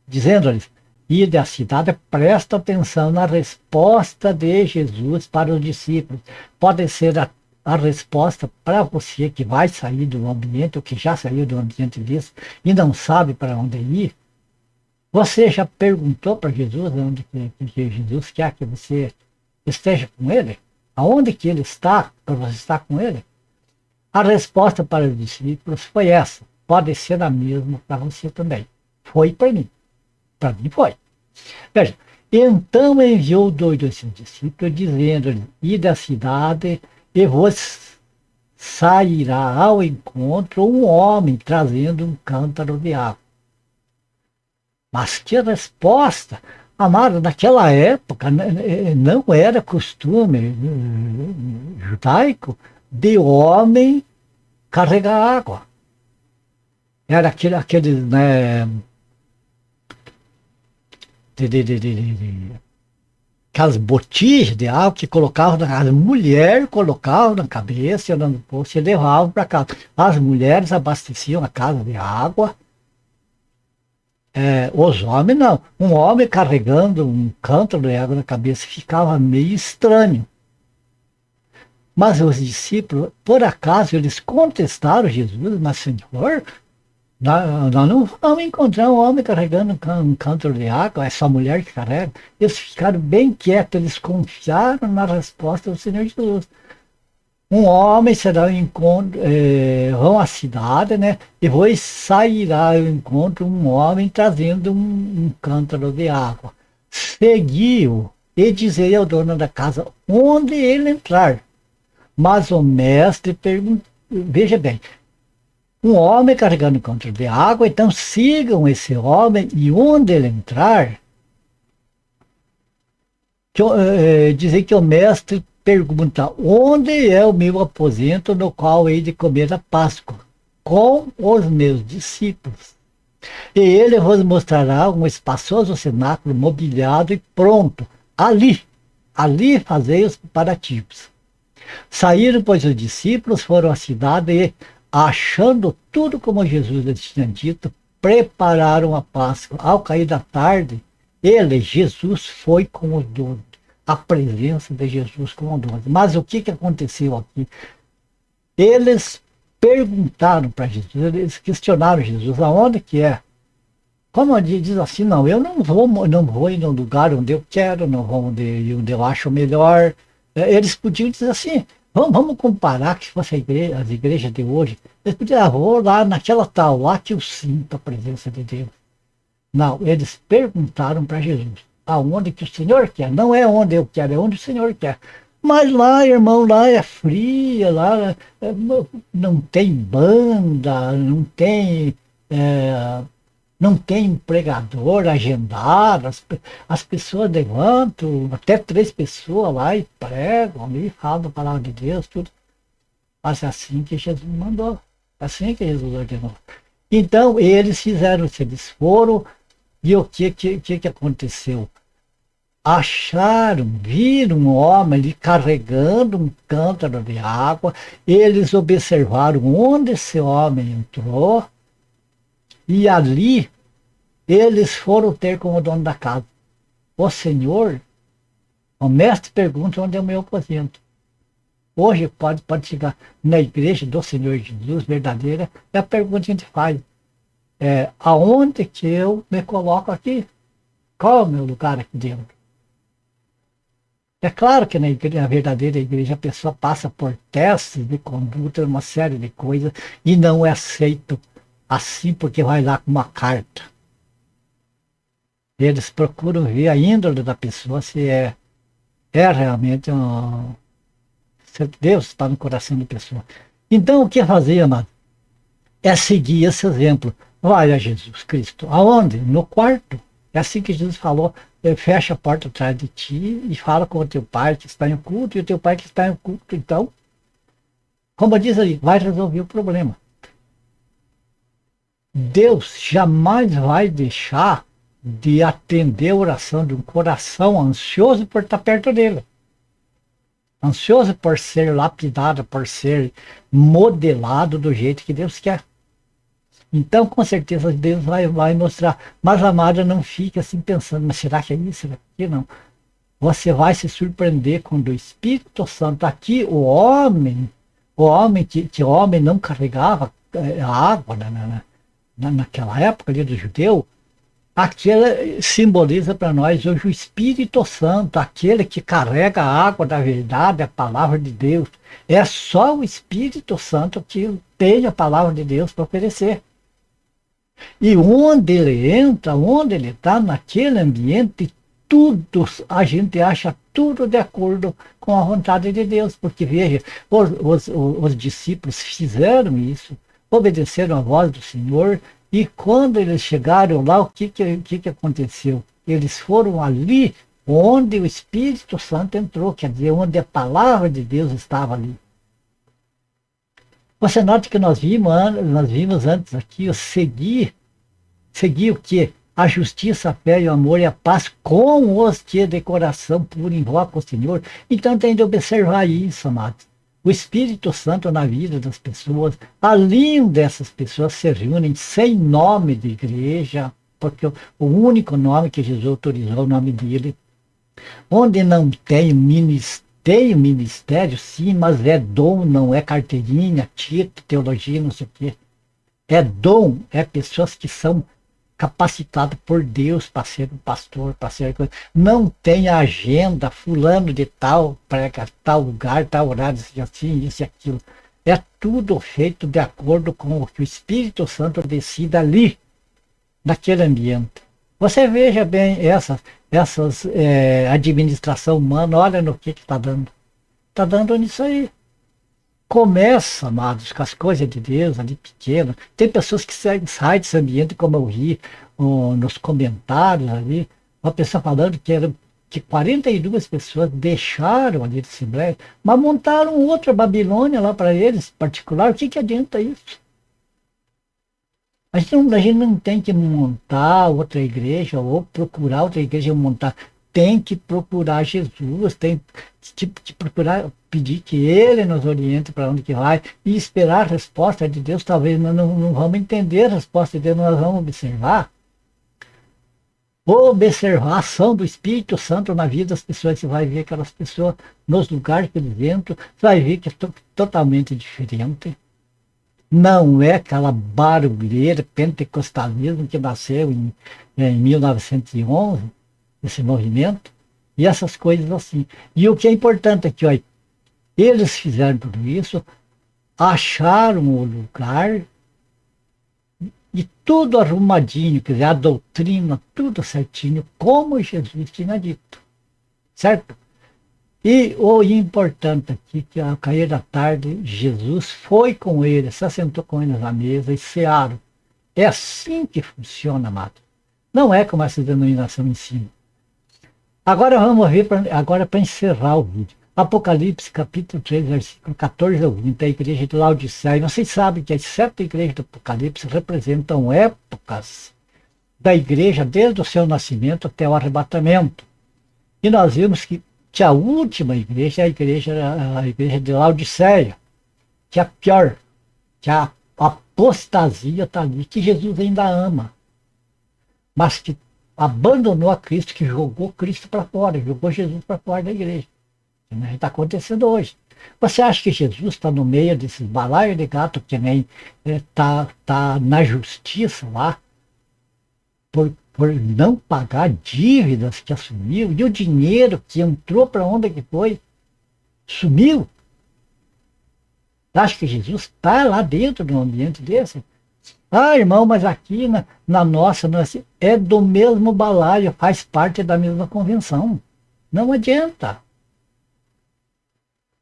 dizendo-lhes, ide à cidade, presta atenção na resposta de Jesus para os discípulos. Pode ser a resposta para você que vai sair do ambiente, ou que já saiu do ambiente desse, e não sabe para onde ir. Você já perguntou para Jesus onde que Jesus quer que você esteja com ele? Aonde que ele está para você estar com ele? A resposta para os discípulos foi essa. Pode ser a mesma para você também. Foi para mim. Para mim foi. Veja, então enviou dois dos seus discípulos, dizendo-lhe, ide à cidade e vos sairá ao encontro um homem trazendo um cântaro de água. Mas que resposta! Amado, naquela época não era costume judaico de homem carregar água. Era aquele né, aquelas botijas de água que colocavam, as mulheres colocavam na cabeça, no poço, e levavam para casa. As mulheres abasteciam a casa de água. Os homens não. Um homem carregando um cântaro de água na cabeça ficava meio estranho. Mas os discípulos, por acaso, eles contestaram Jesus, mas Senhor, nós não vamos encontrar um homem carregando um cântaro de água, é só mulher que carrega. Eles ficaram bem quietos, eles confiaram na resposta do Senhor Jesus. Um homem será ao encontro, vão à cidade, né? Depois sairá ao encontro um homem trazendo um cântaro de água. Seguiu e dizei ao dono da casa onde ele entrar. Mas o mestre perguntou, veja bem, um homem carregando um cântaro de água, então sigam esse homem e onde ele entrar, dizer que o mestre pergunta onde é o meu aposento no qual hei de comer a Páscoa com os meus discípulos. E ele vos mostrará um espaçoso cenáculo mobiliado e pronto. Ali fazei os preparativos. Saíram, pois, os discípulos, foram à cidade e, achando tudo como Jesus lhes tinha dito, prepararam a Páscoa. Ao cair da tarde, Jesus, foi com os 12. A presença de Jesus com os 12. Mas o que aconteceu aqui? Eles perguntaram para Jesus, eles questionaram Jesus, aonde que é? Como diz assim, não, eu não vou ir no lugar onde eu quero, não vou onde eu acho melhor. Eles podiam dizer assim, vamos comparar que se fosse as igrejas de hoje, eles podiam, vou lá naquela tal, lá que eu sinto a presença de Deus. Não, eles perguntaram para Jesus, aonde que o Senhor quer? Não é onde eu quero, é onde o Senhor quer. Mas lá, irmão, lá é fria, lá não tem banda, não tem pregador agendado, as pessoas levantam, até 3 pessoas lá e pregam ali, falam a palavra de Deus, tudo. Mas é assim que Jesus mandou, é assim que Jesus ordenou. Então, eles fizeram isso, eles foram, e o que aconteceu? Viram um homem ali carregando um cântaro de água, eles observaram onde esse homem entrou, e ali eles foram ter com o dono da casa. O Senhor, o mestre pergunta onde é o meu aposento. Hoje pode chegar na igreja do Senhor Jesus verdadeira, é a pergunta que a gente faz. Aonde que eu me coloco aqui? Qual é o meu lugar aqui dentro? É claro que na verdadeira igreja a pessoa passa por testes de conduta, uma série de coisas, e não é aceito assim porque vai lá com uma carta. Eles procuram ver a índole da pessoa, se é realmente se Deus está no coração da pessoa. Então o que fazer, amado? É seguir esse exemplo. Vai a Jesus Cristo. Aonde? No quarto. É assim que Jesus falou. Fecha a porta atrás de ti e fala com o teu pai que está em culto, e o teu pai que está em culto. Então, como diz ali, vai resolver o problema. Deus jamais vai deixar de atender a oração de um coração ansioso por estar perto dele. Ansioso por ser lapidado, por ser modelado do jeito que Deus quer. Então, com certeza, Deus vai mostrar. Mas, amada, não fique assim pensando, mas será que é isso? Será que não? Você vai se surpreender quando o Espírito Santo, aqui, o homem que o homem não carregava a água naquela época ali do judeu, aquele simboliza para nós hoje o Espírito Santo, aquele que carrega a água da verdade, a palavra de Deus. É só o Espírito Santo que tem a palavra de Deus para oferecer. E onde ele entra, onde ele está, naquele ambiente, tudo, a gente acha tudo de acordo com a vontade de Deus. Porque, veja, os discípulos fizeram isso, obedeceram a voz do Senhor, e quando eles chegaram lá, o que aconteceu? Eles foram ali onde o Espírito Santo entrou, quer dizer, onde a palavra de Deus estava ali. Você nota que nós vimos antes aqui o seguir o quê? A justiça, a fé e o amor e a paz com os que de coração puro invocam o Senhor. Então tem de observar isso, amados. O Espírito Santo na vida das pessoas, ali dessas pessoas se reúnem sem nome de igreja, porque o único nome que Jesus autorizou é o nome dele, onde não tem ministério, sim, mas é dom, não é carteirinha, título, teologia, não sei o quê. É dom, é pessoas que são capacitado por Deus para ser um pastor, para ser coisa. Não tem agenda, fulano de tal, prega tal lugar, tal horário, assim, isso e aquilo. É tudo feito de acordo com o que o Espírito Santo decida ali, naquele ambiente. Você veja bem essas administração humana, olha no que está dando. Está dando nisso aí. Começa, amados, com as coisas de Deus ali pequenas. Tem pessoas que saem desse ambiente, como eu vi nos comentários ali, uma pessoa falando que 42 pessoas deixaram ali de Assembleia, mas montaram outra Babilônia lá para eles, particular. O que adianta isso? A gente não tem que montar outra igreja ou procurar outra igreja montar. Tem que procurar Jesus, tem que procurar pedir que Ele nos oriente para onde que vai e esperar a resposta de Deus. Talvez nós não vamos entender a resposta de Deus, nós vamos observar a ação do Espírito Santo na vida das pessoas. Você vai ver aquelas pessoas nos lugares que eles entram, você vai ver que é totalmente diferente. Não é aquela barulheira pentecostalismo que nasceu em 1911, esse movimento, e essas coisas assim. E o que é importante é que ó, eles fizeram tudo isso, acharam o lugar, e tudo arrumadinho, quer dizer, a doutrina, tudo certinho, como Jesus tinha dito. Certo? E o importante aqui, que ao cair da tarde, Jesus foi com eles, se assentou com eles à mesa e cearam. É assim que funciona, amado. Não é como essa denominação ensina. Agora vamos ver, agora para encerrar o vídeo. Apocalipse, capítulo 3, versículo 14 ao 20, a igreja de Laodiceia. Vocês sabem que as 7 igrejas do Apocalipse representam épocas da igreja desde o seu nascimento até o arrebatamento. E nós vimos que a última igreja é a igreja de Laodiceia, que é a pior, que a apostasia está ali, que Jesus ainda ama, mas que abandonou a Cristo, que jogou Cristo para fora, jogou Jesus para fora da igreja. Está acontecendo hoje. Você acha que Jesus está no meio desses balaios de gato que nem está na justiça lá, por não pagar dívidas que assumiu, e o dinheiro que entrou para onde que foi, sumiu? Acha que Jesus está lá dentro de um ambiente desse? Ah, irmão, mas aqui na nossa é do mesmo balaio, faz parte da mesma convenção. Não adianta.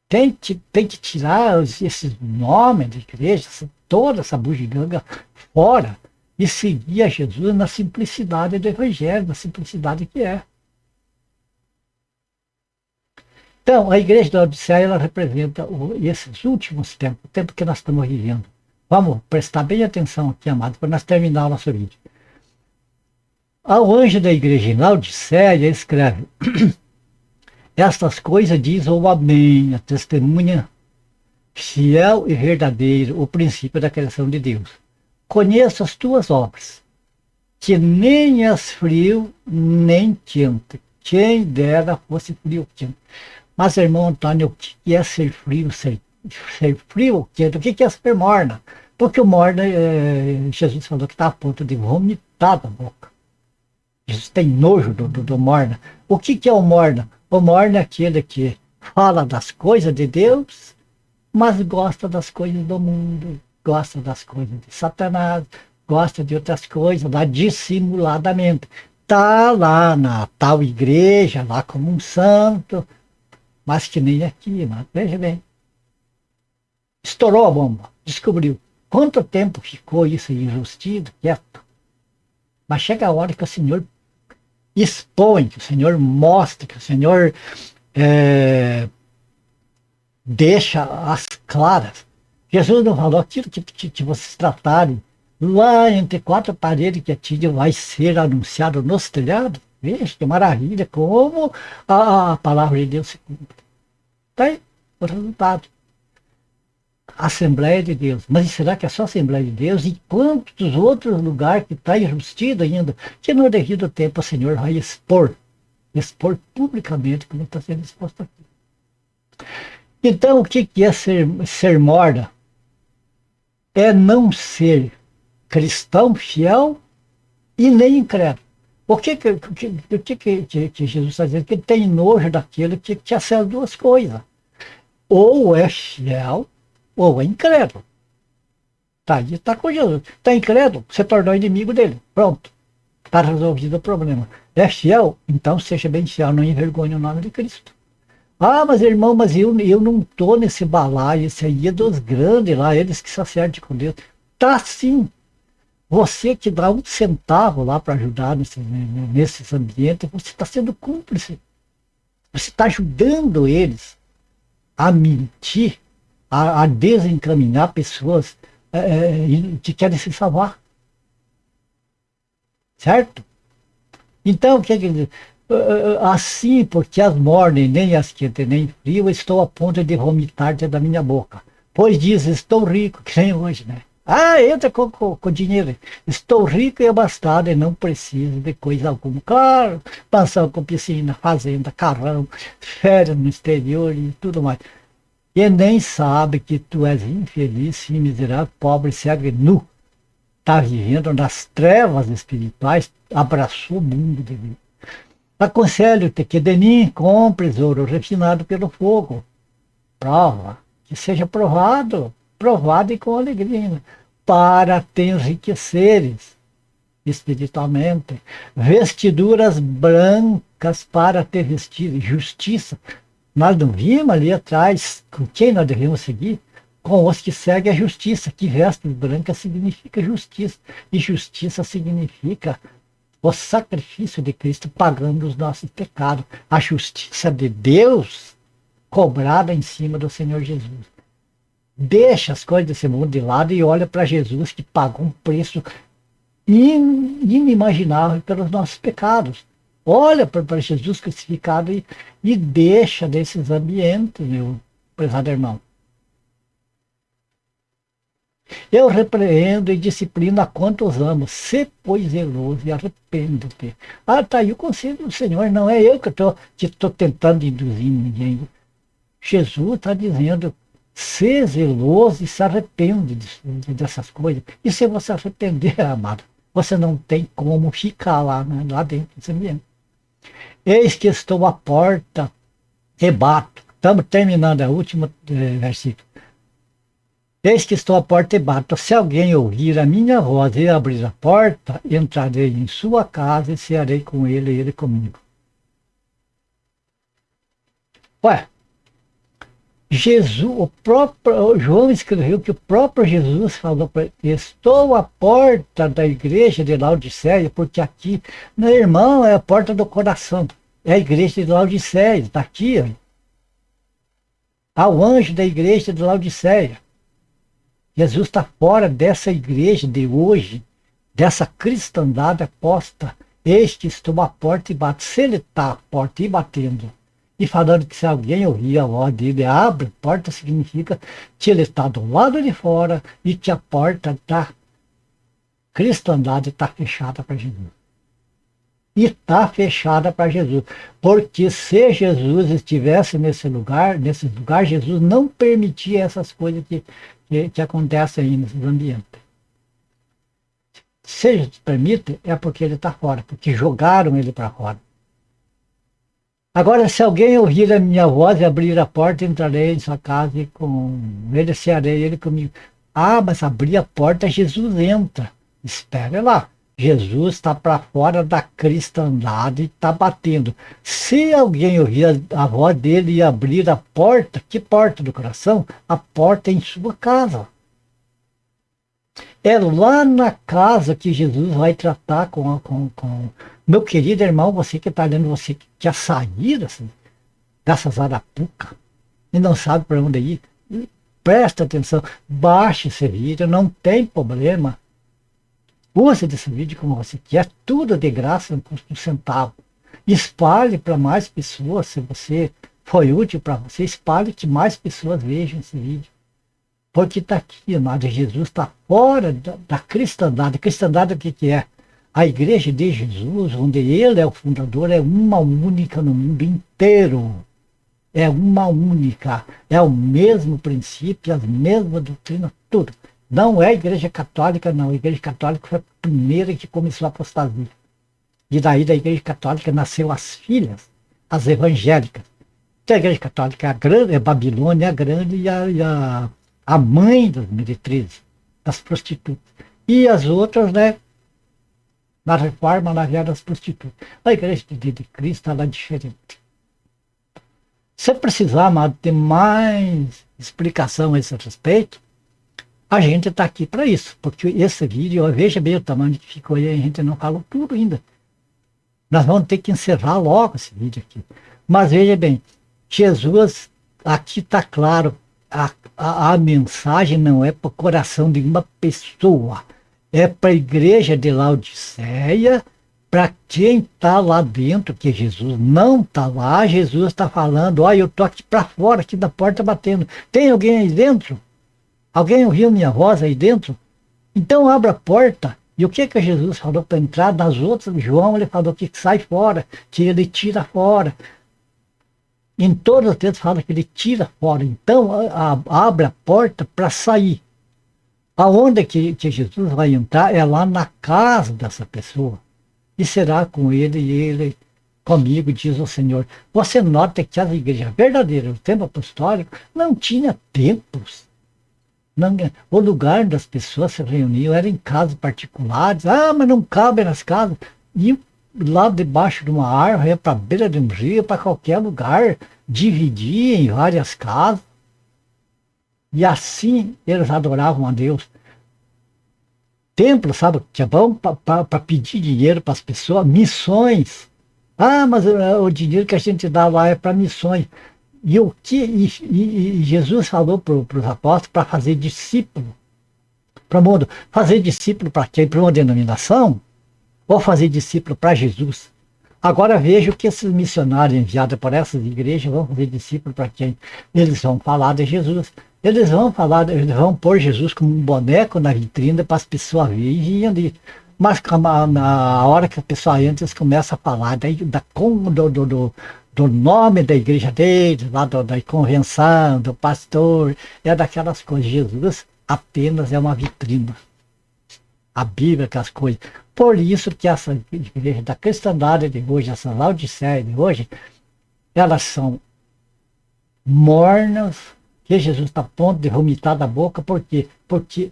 Tem que tirar esses nomes de igreja, toda essa bugiganga fora e seguir a Jesus na simplicidade do Evangelho, na simplicidade que é. Então, a igreja da Odisseia, ela representa esses últimos tempos, o tempo que nós estamos vivendo. Vamos prestar bem atenção aqui, amado, para nós terminar o nosso vídeo. Ao anjo da igreja em Laodiceia escreve: estas coisas diz o Amém, a testemunha fiel e verdadeiro, o princípio da criação de Deus. Conheço as tuas obras, que nem és frio, nem quente. Quem dera fosse frio ou quente. Mas, irmão Antônio, o que é ser frio, ser frio ou quente? O que é ser morna? Porque o morna, Jesus falou que está a ponto de vomitar da boca. Jesus tem nojo do morna. O que é o morna? O morna é aquele que fala das coisas de Deus, mas gosta das coisas do mundo, gosta das coisas de Satanás, gosta de outras coisas lá dissimuladamente. Está lá na tal igreja, lá como um santo, mas que nem aqui, mas veja bem. Estourou a bomba, descobriu. Quanto tempo ficou isso enrustido, quieto? Mas chega a hora que o Senhor expõe, que o Senhor mostra, que o Senhor deixa as claras. Jesus não falou aquilo que vocês tratarem lá entre 4 paredes que tinha vai ser anunciado nos telhados. Veja que maravilha, como a palavra de Deus se cumpre. Está aí o resultado. Assembleia de Deus. Mas será que é só Assembleia de Deus? E quantos outros lugares que está enrustido ainda, que no devido tempo o Senhor vai expor publicamente, como está sendo exposto aqui. Então, o que é ser morna? É não ser cristão fiel e nem incrédulo. O que Jesus está dizendo? Que ele tem nojo daquele que quer ser as duas coisas. Ou é fiel, ou é incrédulo. Tá, e está com Jesus. Está incrédulo, você tornou inimigo dele. Pronto. Está resolvido o problema. É fiel? Então seja bem fiel, não envergonhe o nome de Cristo. Ah, mas irmão, mas eu não estou nesse balaio, esse aí é dos grandes lá, eles que se acertam com Deus. Tá sim. Você que dá um centavo lá para ajudar nesses ambientes, você está sendo cúmplice. Você está ajudando eles a mentir, a desencaminhar pessoas que querem se salvar. Certo? Então, o que dizer? Assim, porque as mornem, nem as quentes, nem frio, estou a ponto de vomitar da minha boca. Pois diz, estou rico, que nem hoje, né? Ah, entra com dinheiro. Estou rico e abastado e não preciso de coisa alguma. Claro, mansão com piscina, fazenda, carrão, férias no exterior e tudo mais. E nem sabe que tu és infeliz, sim, miserável, pobre, cego e nu. Está vivendo nas trevas espirituais, abraçou o mundo de Deus. Aconselho-te que de mim compres ouro refinado pelo fogo. Prova, que seja provado, provado e com alegria, para te enriqueceres espiritualmente. Vestiduras brancas para te vestir, justiça. Nós não vimos ali atrás com quem nós devemos seguir? Com os que seguem a justiça, que vestes brancas significa justiça, e justiça significa o sacrifício de Cristo pagando os nossos pecados, a justiça de Deus cobrada em cima do Senhor Jesus. Deixa as coisas desse mundo de lado e olha para Jesus que pagou um preço inimaginável pelos nossos pecados. Olha para Jesus crucificado e deixa desses ambientes, meu prezado irmão. Eu repreendo e disciplino a quantos amo. Se, pois, zeloso e arrependo-te. Ah, tá aí o conselho do Senhor. Não é eu que estou tentando induzir ninguém. Jesus está dizendo, se zeloso e se arrepende dessas coisas. E se você arrepender, amado, você não tem como ficar lá dentro desse ambiente. Eis que estou à porta e bato. Estamos terminando a última versículo. Eis que estou à porta e bato. Se alguém ouvir a minha voz e abrir a porta, entrarei em sua casa e cearei com ele e ele comigo. Ué, Jesus, o próprio João escreveu que o próprio Jesus falou para ele, estou à porta da igreja de Laodiceia, porque aqui, meu irmão, é a porta do coração. É a igreja de Laodiceia, está aqui. Ao anjo da igreja de Laodiceia. Jesus está fora dessa igreja de hoje, dessa cristandade aposta. Eis que estou à porta e bato. Se ele está à porta e batendo, e falando que se alguém ouvir a voz dele, abre a porta, significa que ele está do lado de fora e que a porta da cristandade está fechada para Jesus. E está fechada para Jesus. Porque se Jesus estivesse nesse lugar, Jesus não permitia essas coisas que acontecem aí nesses ambientes. Se ele permite, é porque ele está fora, porque jogaram ele para fora. Agora, se alguém ouvir a minha voz e abrir a porta, entrarei em sua casa e com ele cearei ele comigo. Ah, mas abrir a porta, Jesus entra. Espere lá. Jesus está para fora da cristandade e está batendo. Se alguém ouvir a voz dele e abrir a porta, que porta do coração? A porta é em sua casa. É lá na casa que Jesus vai tratar com meu querido irmão, você que está lendo, você que quer sair dessas arapucas e não sabe para onde ir. Presta atenção, baixe esse vídeo, não tem problema. Use desse vídeo como você quer, tudo de graça, não custa um centavo. Espalhe para mais pessoas, se você foi útil para você, espalhe que mais pessoas vejam esse vídeo. Porque está aqui, amado, Jesus está fora da cristandade. A cristandade o que é? A igreja de Jesus, onde ele é o fundador, é uma única no mundo inteiro. É uma única. É o mesmo princípio, as mesmas doutrinas, tudo. Não é a Igreja Católica, não. A Igreja Católica foi a primeira que começou a apostasia. E daí da Igreja Católica nasceu as filhas, as evangélicas. Então, a Igreja Católica é a grande, é Babilônia, a grande a mãe das meretrizes, das prostitutas. E as outras, né, na reforma, na vieram das prostitutas. A Igreja de Cristo, ela é diferente. Se precisar, amado, ter mais explicação a esse respeito, a gente está aqui para isso, porque esse vídeo, veja bem o tamanho que ficou aí, a gente não falou tudo ainda. Nós vamos ter que encerrar logo esse vídeo aqui. Mas veja bem, Jesus, aqui está claro, a mensagem não é para o coração de uma pessoa, é para a igreja de Laodiceia, para quem está lá dentro, que Jesus não está lá, Jesus está falando, olha, eu estou aqui para fora, aqui da porta batendo. Tem alguém aí dentro? Alguém ouviu minha voz aí dentro? Então abra a porta. E o que Jesus falou para entrar? Nas outras, João, ele falou que sai fora, que ele tira fora. Em todos os textos fala que ele tira fora. Então abre a porta para sair. Aonde que Jesus vai entrar? É lá na casa dessa pessoa. E será com ele e ele comigo, diz o Senhor. Você nota que as igrejas verdadeiras, o tempo apostólico, não tinha templos. Não, o lugar das pessoas se reuniam era em casas particulares. Ah, mas não cabe nas casas. E lá debaixo de uma árvore, ia para a beira de um rio, para qualquer lugar, dividia em várias casas. E assim eles adoravam a Deus. Templo, sabe, que é bom para pedir dinheiro para as pessoas, missões. Ah, mas o dinheiro que a gente dá lá é para missões. E o que e Jesus falou para os apóstolos para fazer discípulo. Para mundo. Fazer discípulo para quem? Para uma denominação? Ou fazer discípulo para Jesus? Agora veja o que esses missionários enviados por essas igrejas vão fazer discípulo para quem? Eles vão falar de Jesus. Eles vão pôr Jesus como um boneco na vitrine para as pessoas verem e ir ali. Mas na hora que a pessoa entra, eles começam a falar do nome da igreja deles, lá da convenção, do pastor, é daquelas coisas. Jesus apenas é uma vitrine. A Bíblia, aquelas coisas. Por isso que essa igreja da cristandade de hoje, essa Laodiceia de hoje, elas são mornas, que Jesus está a ponto de vomitar da boca, por quê? Porque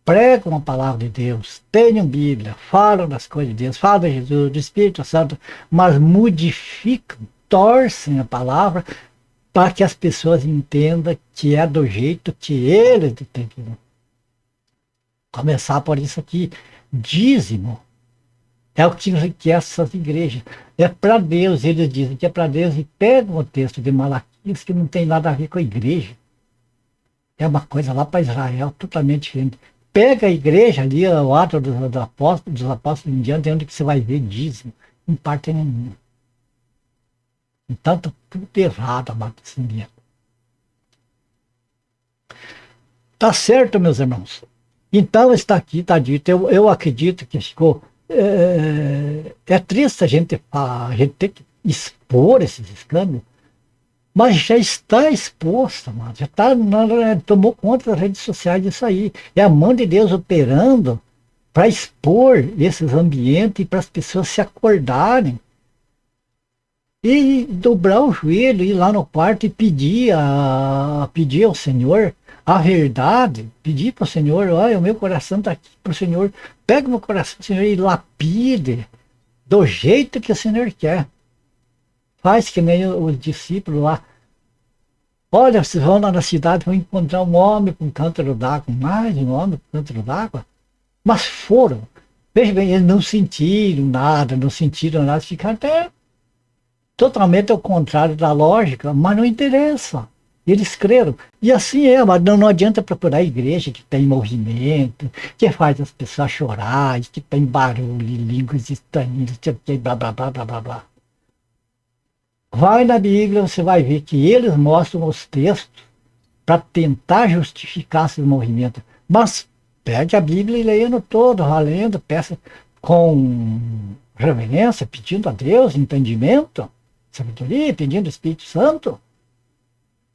pregam a palavra de Deus, tenham Bíblia, falam das coisas de Deus, falam de Jesus, do Espírito Santo, mas modificam, torcem a palavra para que as pessoas entendam que é do jeito que eles entendem. Começar por isso aqui, dízimo. É o que enriquece essas igrejas. É para Deus, eles dizem que é para Deus, e pegam o texto de Malaquias que não tem nada a ver com a igreja. É uma coisa lá para Israel, totalmente diferente. Pega a igreja ali, o ato dos apóstolos em diante, onde que você vai ver dízimo, em parte nenhuma. Então está tudo errado, amado Senhor. Tá certo, meus irmãos? Então está aqui, está dito. Eu acredito que ficou. É triste a gente ter que expor esses escândalos, mas já está exposto, mano. Já tomou conta das redes sociais disso aí. É a mão de Deus operando para expor esses ambientes e para as pessoas se acordarem. E dobrar o joelho, ir lá no quarto e pedir ao Senhor a verdade, pedir para o Senhor, olha, o meu coração está aqui para o Senhor, pega o meu coração, Senhor, e lapide do jeito que o Senhor quer. Faz que nem os discípulos lá. Olha, vocês vão lá na cidade, vão encontrar um homem com um cântaro d'água, mais um homem com um cântaro d'água. Mas foram. Veja bem, eles não sentiram nada, ficaram até totalmente ao contrário da lógica, mas não interessa. Eles creram. E assim é, mas não adianta procurar igreja que tem movimento, que faz as pessoas chorar, que tem barulho, línguas estranhas, blá, blá, blá, blá, blá, blá. Vai na Bíblia, você vai ver que eles mostram os textos para tentar justificar esses movimentos. Mas pegue a Bíblia e leia no todo, valendo, peça com reverência, pedindo a Deus entendimento, sabedoria, pedindo o Espírito Santo.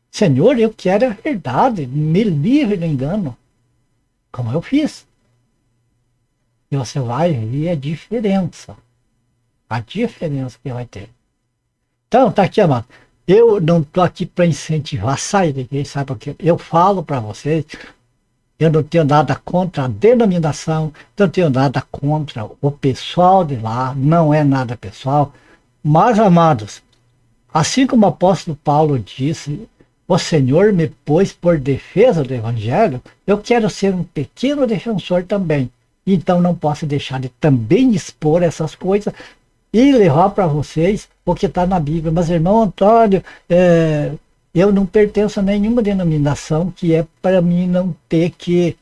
Senhor, eu quero a verdade, me livre do engano. como eu fiz. E você vai ver a diferença. A diferença que vai ter. Então, tá aqui, amado. Eu não estou aqui para incentivar a sair da igreja, sabe por quê? Eu falo para vocês, eu não tenho nada contra a denominação, não tenho nada contra o pessoal de lá, não é nada pessoal. Mas, amados, assim como o apóstolo Paulo disse, o Senhor me pôs por defesa do Evangelho, eu quero ser um pequeno defensor também. Então não posso deixar de também expor essas coisas e levar para vocês o que está na Bíblia. Mas, irmão Antônio, eu não pertenço a nenhuma denominação que é para mim não ter que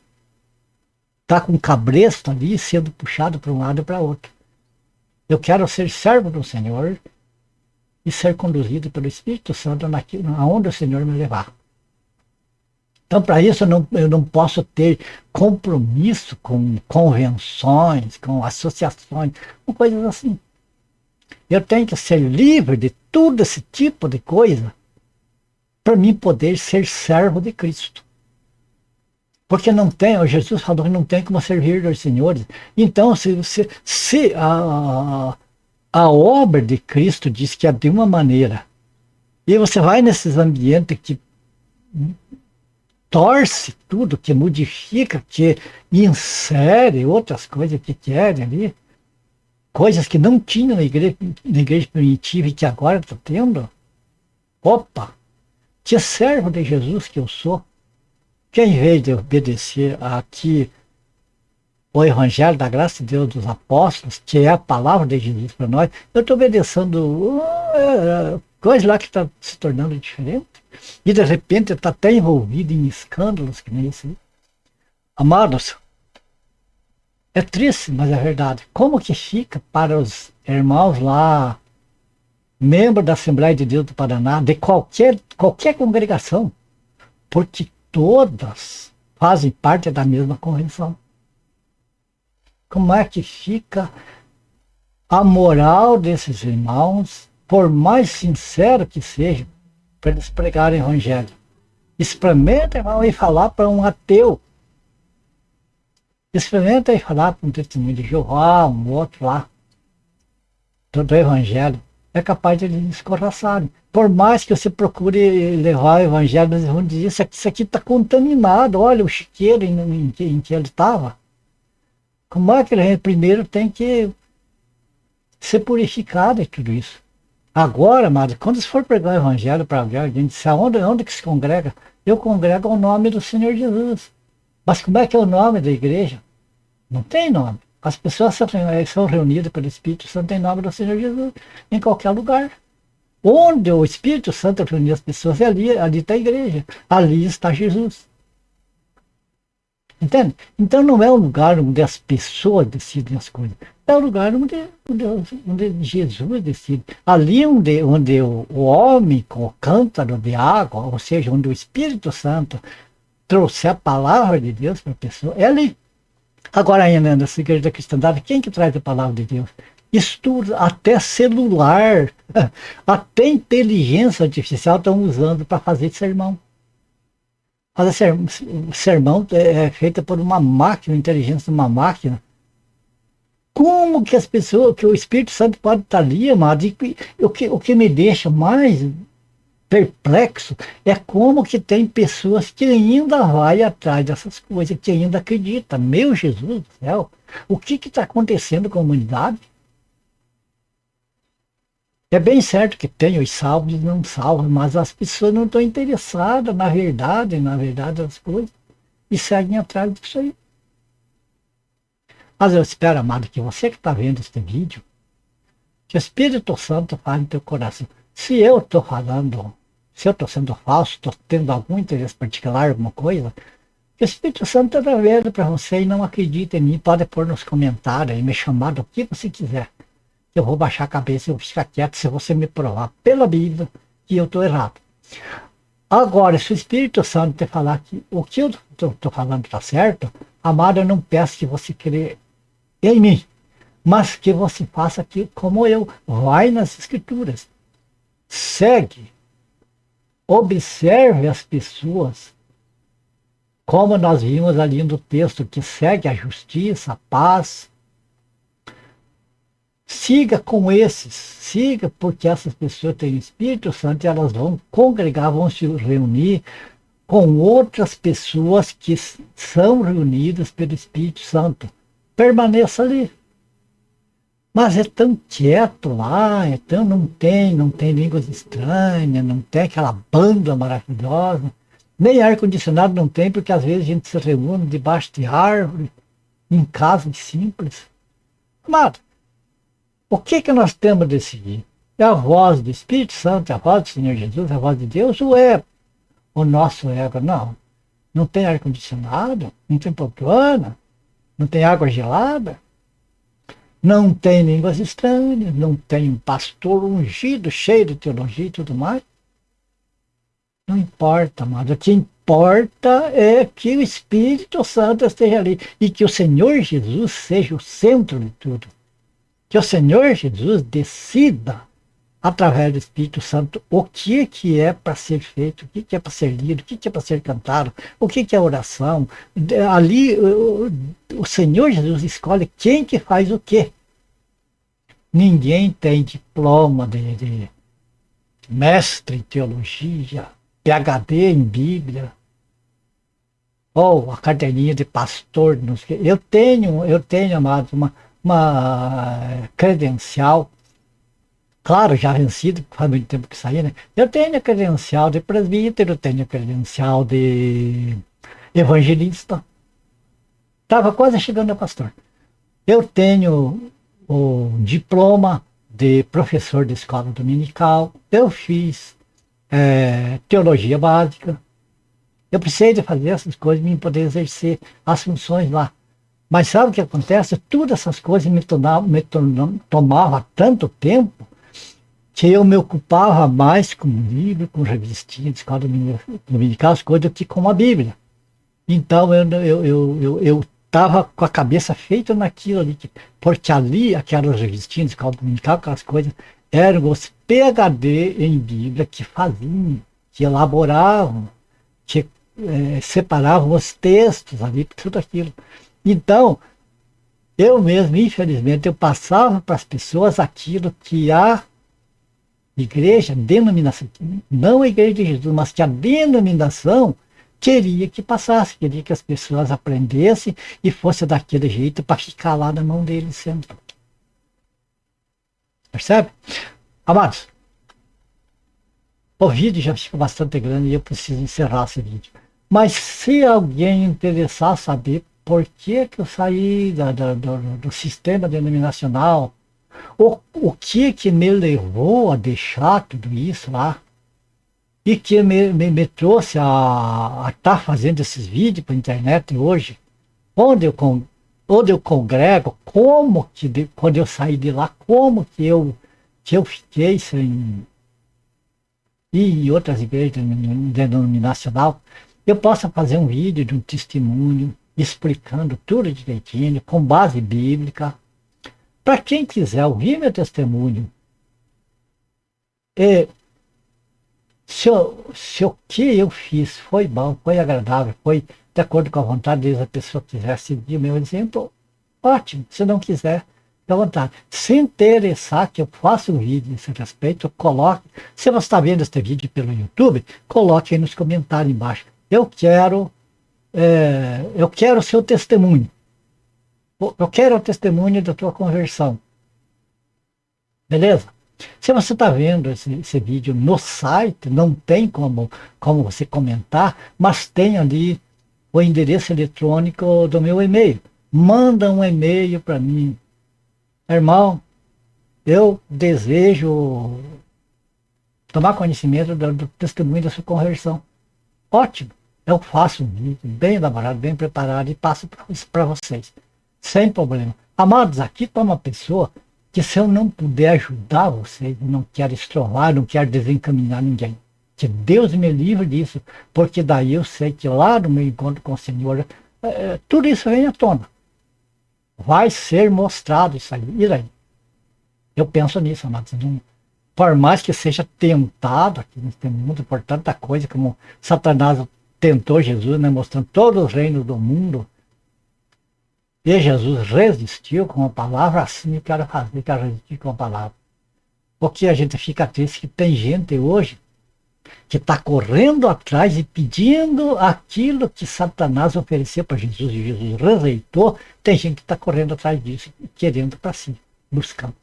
estar com cabresto ali sendo puxado para um lado e para outro. Eu quero ser servo do Senhor e ser conduzido pelo Espírito Santo aonde o Senhor me levar. Então, para isso, eu não posso ter compromisso com convenções, com associações, com coisas assim. Eu tenho que ser livre de todo esse tipo de coisa para mim poder ser servo de Cristo. Porque não tem, Jesus falou que não tem como servir dois senhores. Então, se a obra de Cristo diz que é de uma maneira, e você vai nesses ambientes que torce tudo, que modifica, que insere outras coisas que querem ali, coisas que não tinham na igreja primitiva e que agora está tendo. Opa! Que servo de Jesus que eu sou, que em vez de obedecer aqui o Evangelho da graça de Deus dos apóstolos, que é a palavra de Jesus para nós, eu estou obedecendo coisa lá que está se tornando diferente. E de repente está até envolvido em escândalos que nem esse. Amados, é triste, mas é verdade. Como que fica para os irmãos lá, membros da Assembleia de Deus do Paraná, de qualquer congregação, porque todas fazem parte da mesma convenção. Como é que fica a moral desses irmãos, por mais sincero que seja, para eles pregarem o Evangelho? Experimenta, irmão, e falar para um ateu. Experimenta e falar para um testemunho de Jeová, um outro lá, do Evangelho. É capaz de eles escorraçarem. Por mais que você procure levar o Evangelho, eles vão dizer, isso aqui está contaminado, olha o chiqueiro em que ele estava. Como é que ele primeiro tem que ser purificado e tudo isso? Agora, amado, quando você for pregar o Evangelho para alguém, a gente diz, onde que se congrega? Eu congrego ao nome do Senhor Jesus. Mas como é que é o nome da igreja? Não tem nome. As pessoas são reunidas pelo Espírito Santo em nome do Senhor Jesus, em qualquer lugar. Onde o Espírito Santo reuniu as pessoas, ali está a igreja. Ali está Jesus. Entende? Então não é um lugar onde as pessoas decidem as coisas. É o lugar onde Jesus decide. Ali onde o homem com o cântaro de água, ou seja, onde o Espírito Santo trouxe a palavra de Deus para a pessoa, é ali. Agora ainda nessa igreja da cristandade, quem que traz a palavra de Deus? Estudo, até celular, até inteligência artificial estão usando para fazer sermão. Fazer sermão é feita por uma máquina, inteligência de uma máquina. Como que as pessoas, que o Espírito Santo pode estar ali, amado? E o que me deixa mais perplexo é como que tem pessoas que ainda vai atrás dessas coisas, que ainda acreditam. Meu Jesus do céu, o que está acontecendo com a humanidade? É bem certo que tem os salvos e não salvos, mas as pessoas não estão interessadas na verdade das coisas e seguem atrás disso aí. Mas eu espero, amado, que você que está vendo este vídeo, que o Espírito Santo fale no teu coração. Se eu estou falando, se eu estou sendo falso, estou tendo algum interesse particular, alguma coisa, que o Espírito Santo está vendo para você e não acredita em mim, pode pôr nos comentários e me chamar do que você quiser. Eu vou baixar a cabeça e eu vou ficar quieto se você me provar pela Bíblia que eu estou errado. Agora, se o Espírito Santo te falar que o que eu estou falando está certo, amado, eu não peço que você creia em mim, mas que você faça aqui como eu. Vai nas Escrituras, segue, observe as pessoas como nós vimos ali no texto, que segue a justiça, a paz. Siga com esses, siga, porque essas pessoas têm o Espírito Santo e elas vão congregar, vão se reunir com outras pessoas que são reunidas pelo Espírito Santo. Permaneça ali. Mas é tão quieto lá, não tem línguas estranhas, não tem aquela banda maravilhosa, nem ar-condicionado não tem, porque às vezes a gente se reúne debaixo de árvore, em casas simples. Amado, o que nós temos a decidir? É a voz do Espírito Santo, é a voz do Senhor Jesus, é a voz de Deus, ou é o nosso ego? Não. Não tem ar-condicionado, não tem poltrona, não tem água gelada, não tem línguas estranhas, não tem um pastor ungido, cheio de teologia e tudo mais. Não importa, amado. O que importa é que o Espírito Santo esteja ali e que o Senhor Jesus seja o centro de tudo. Que o Senhor Jesus decida, através do Espírito Santo, o que é para ser feito, o que é para ser lido, o que é para ser cantado, o que é oração. Ali, o Senhor Jesus escolhe quem que faz o quê. Ninguém tem diploma de mestre em teologia, PhD em Bíblia, ou a carteirinha de pastor. Não sei. Eu tenho, amado, uma credencial, claro, já vencido, faz muito tempo que saí, né? Eu tenho a credencial de presbítero, tenho a credencial de evangelista. Estava quase chegando a pastor. Eu tenho o diploma de professor de escola dominical. Eu fiz teologia básica. Eu precisei de fazer essas coisas para poder exercer as funções lá. Mas sabe o que acontece? Todas essas coisas me tomavam tanto tempo que eu me ocupava mais com livro, com revistinha de escola dominical, as coisas, do que com a Bíblia. Então eu estava com a cabeça feita naquilo ali, porque ali, aquelas revistinhas de escola dominical, aquelas coisas, eram os PhD em Bíblia que faziam, que elaboravam, que separavam os textos ali, tudo aquilo. Então, eu mesmo, infelizmente, eu passava para as pessoas aquilo que a igreja, denominação, não a igreja de Jesus, mas que a denominação queria que passasse, queria que as pessoas aprendessem e fosse daquele jeito para ficar lá na mão deles sempre. Percebe? Amados, o vídeo já ficou bastante grande e eu preciso encerrar esse vídeo. Mas se alguém interessar saber por que eu saí do sistema denominacional, o que me levou a deixar tudo isso lá, e que me trouxe a estar fazendo esses vídeos para a internet hoje, onde eu congrego, como que quando eu saí de lá, como que eu fiquei sem ir em outras igrejas denominacional, eu posso fazer um vídeo de um testemunho explicando tudo direitinho, com base bíblica. Para quem quiser ouvir meu testemunho, se o que eu fiz foi bom, foi agradável, foi de acordo com a vontade deles, a pessoa quiser seguir o meu exemplo, ótimo. Se não quiser, fique à vontade. Se interessar que eu faça um vídeo nesse respeito, coloque. Se você está vendo este vídeo pelo YouTube, coloque aí nos comentários embaixo. Eu quero o seu testemunho. Eu quero o testemunho da tua conversão. Beleza? Se você está vendo esse vídeo no site, não tem como você comentar, mas tem ali o endereço eletrônico do meu e-mail. Manda um e-mail para mim. Irmão, eu desejo tomar conhecimento do testemunho da sua conversão. Ótimo. Eu faço um vídeo bem elaborado, bem preparado e passo para vocês. Sem problema. Amados, aqui está uma pessoa que, se eu não puder ajudar vocês, não quero estrolar, não quero desencaminhar ninguém. Que Deus me livre disso, porque daí eu sei que lá no meu encontro com o Senhor, tudo isso vem à tona. Vai ser mostrado isso aí. E daí? Eu penso nisso, amados. Por mais que seja tentado aqui nesse mundo por tanta coisa, como Satanás tentou Jesus, né, mostrando todos os reinos do mundo, e Jesus resistiu com a palavra, assim eu quero fazer, quero resistir com a palavra. Porque a gente fica triste que tem gente hoje que está correndo atrás e pedindo aquilo que Satanás ofereceu para Jesus e Jesus rejeitou. Tem gente que está correndo atrás disso, querendo para si, buscando.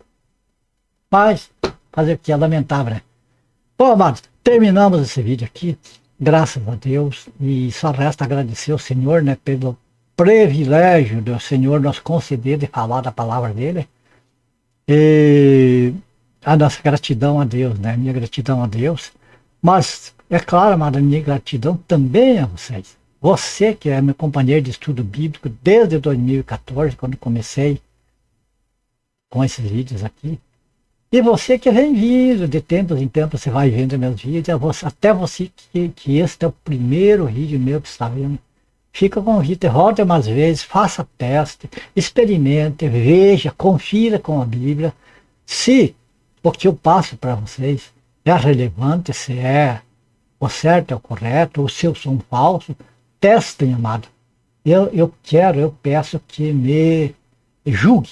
Mas, fazer o que é lamentável, né? Bom, amados, terminamos esse vídeo aqui, graças a Deus, e só resta agradecer ao Senhor, né, pelo privilégio do Senhor nos conceder de falar da palavra dele, e a nossa gratidão a Deus, né, minha gratidão a Deus, mas, é claro, amada, minha gratidão também a vocês. Você que é meu companheiro de estudo bíblico desde 2014, quando comecei com esses vídeos aqui, e você que vem vindo, de tempos em tempos você vai vendo meus vídeos, até você que este é o primeiro vídeo meu que está vendo, fica o convite, roda umas vezes, faça teste, experimente, veja, confira com a Bíblia, se o que eu passo para vocês é relevante, se é o certo, é o correto, ou se eu sou um falso, testem, amado. Eu peço que me julgue.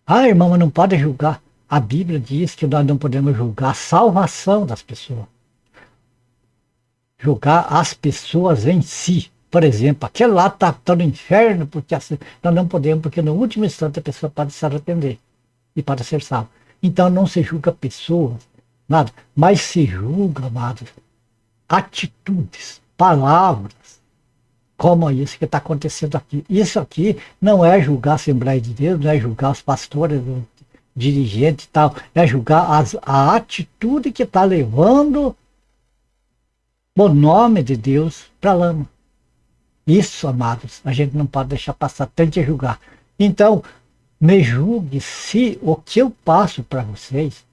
Ah, irmão, mas não pode julgar. A Bíblia diz que nós não podemos julgar a salvação das pessoas. Julgar as pessoas em si. Por exemplo, aquele lá está no inferno, porque assim, nós não podemos, porque no último instante a pessoa pode se arrepender e pode ser salva. Então não se julga pessoas, nada, mas se julga, amados, atitudes, palavras, como isso que está acontecendo aqui. Isso aqui não é julgar a Assembleia de Deus, não é julgar os pastores, os dirigentes e tal, é julgar a atitude que está levando o nome de Deus para a lama. Isso, amados, a gente não pode deixar passar, tem que julgar. Então, me julgue se o que eu passo para vocês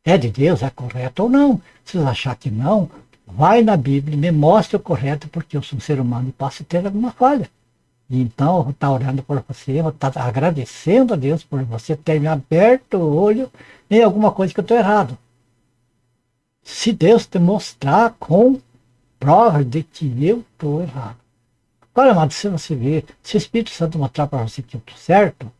é de Deus, é correto ou não. Se vocês acharem que não, vai na Bíblia, me mostre o correto, porque eu sou um ser humano e posso ter alguma falha. E então eu vou estar orando por você, eu vou estar agradecendo a Deus por você ter me aberto o olho em alguma coisa que eu estou errado. Se Deus te mostrar com provas de que eu estou errado. Agora, amado, se você vê, se o Espírito Santo mostrar para você que eu estou certo,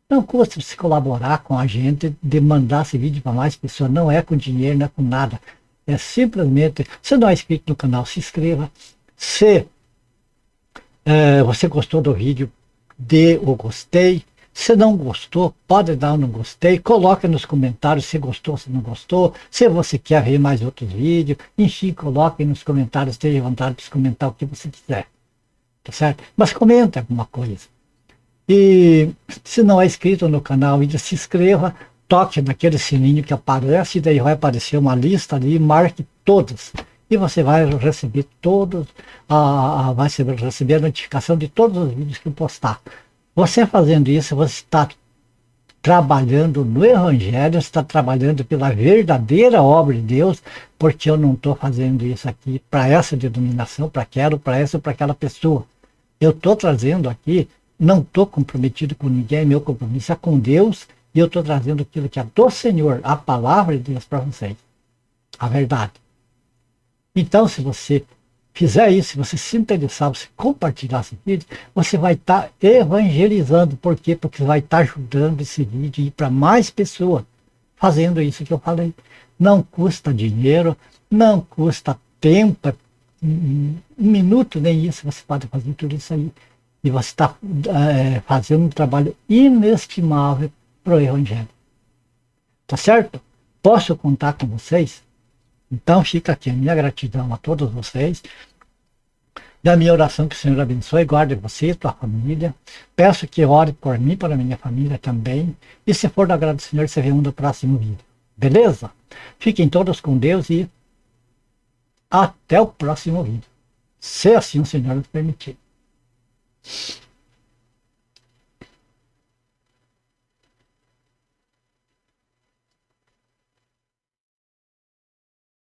não custa se colaborar com a gente, de mandar esse vídeo para mais pessoas, não é com dinheiro, não é com nada. É simplesmente, se não é inscrito no canal, se inscreva. Se você gostou do vídeo, dê o gostei. Se não gostou, pode dar um não gostei. Coloque nos comentários se gostou, se não gostou. Se você quer ver mais outros vídeos, enfim, coloque nos comentários, esteja à vontade de comentar o que você quiser. Tá certo? Mas comenta alguma coisa. E se não é inscrito no canal ainda, se inscreva, toque naquele sininho que aparece, e daí vai aparecer uma lista ali, marque todas. E você vai receber todos, vai receber a notificação de todos os vídeos que eu postar. Você fazendo isso, você está trabalhando no Evangelho, está trabalhando pela verdadeira obra de Deus, porque eu não estou fazendo isso aqui para essa denominação, para essa ou para aquela pessoa. Eu estou trazendo aqui, não estou comprometido com ninguém, meu compromisso é com Deus, e eu estou trazendo aquilo que é do Senhor, a palavra de Deus para vocês, a verdade. Então, se você fizer isso, se você se interessar, você compartilhar esse vídeo, você vai estar evangelizando. Por quê? Porque você vai estar ajudando esse vídeo a ir para mais pessoas, fazendo isso que eu falei. Não custa dinheiro, não custa tempo, um minuto, nem isso, você pode fazer tudo isso aí. E você está fazendo um trabalho inestimável para o Evangelho. Tá certo? Posso contar com vocês? Então fica aqui a minha gratidão a todos vocês. E a minha oração que o Senhor abençoe e guarde você e tua família. Peço que ore por mim, para a minha família também. E se for do agrado do Senhor, você vê um do próximo vídeo. Beleza? Fiquem todos com Deus e até o próximo vídeo. Se assim o Senhor nos permitir.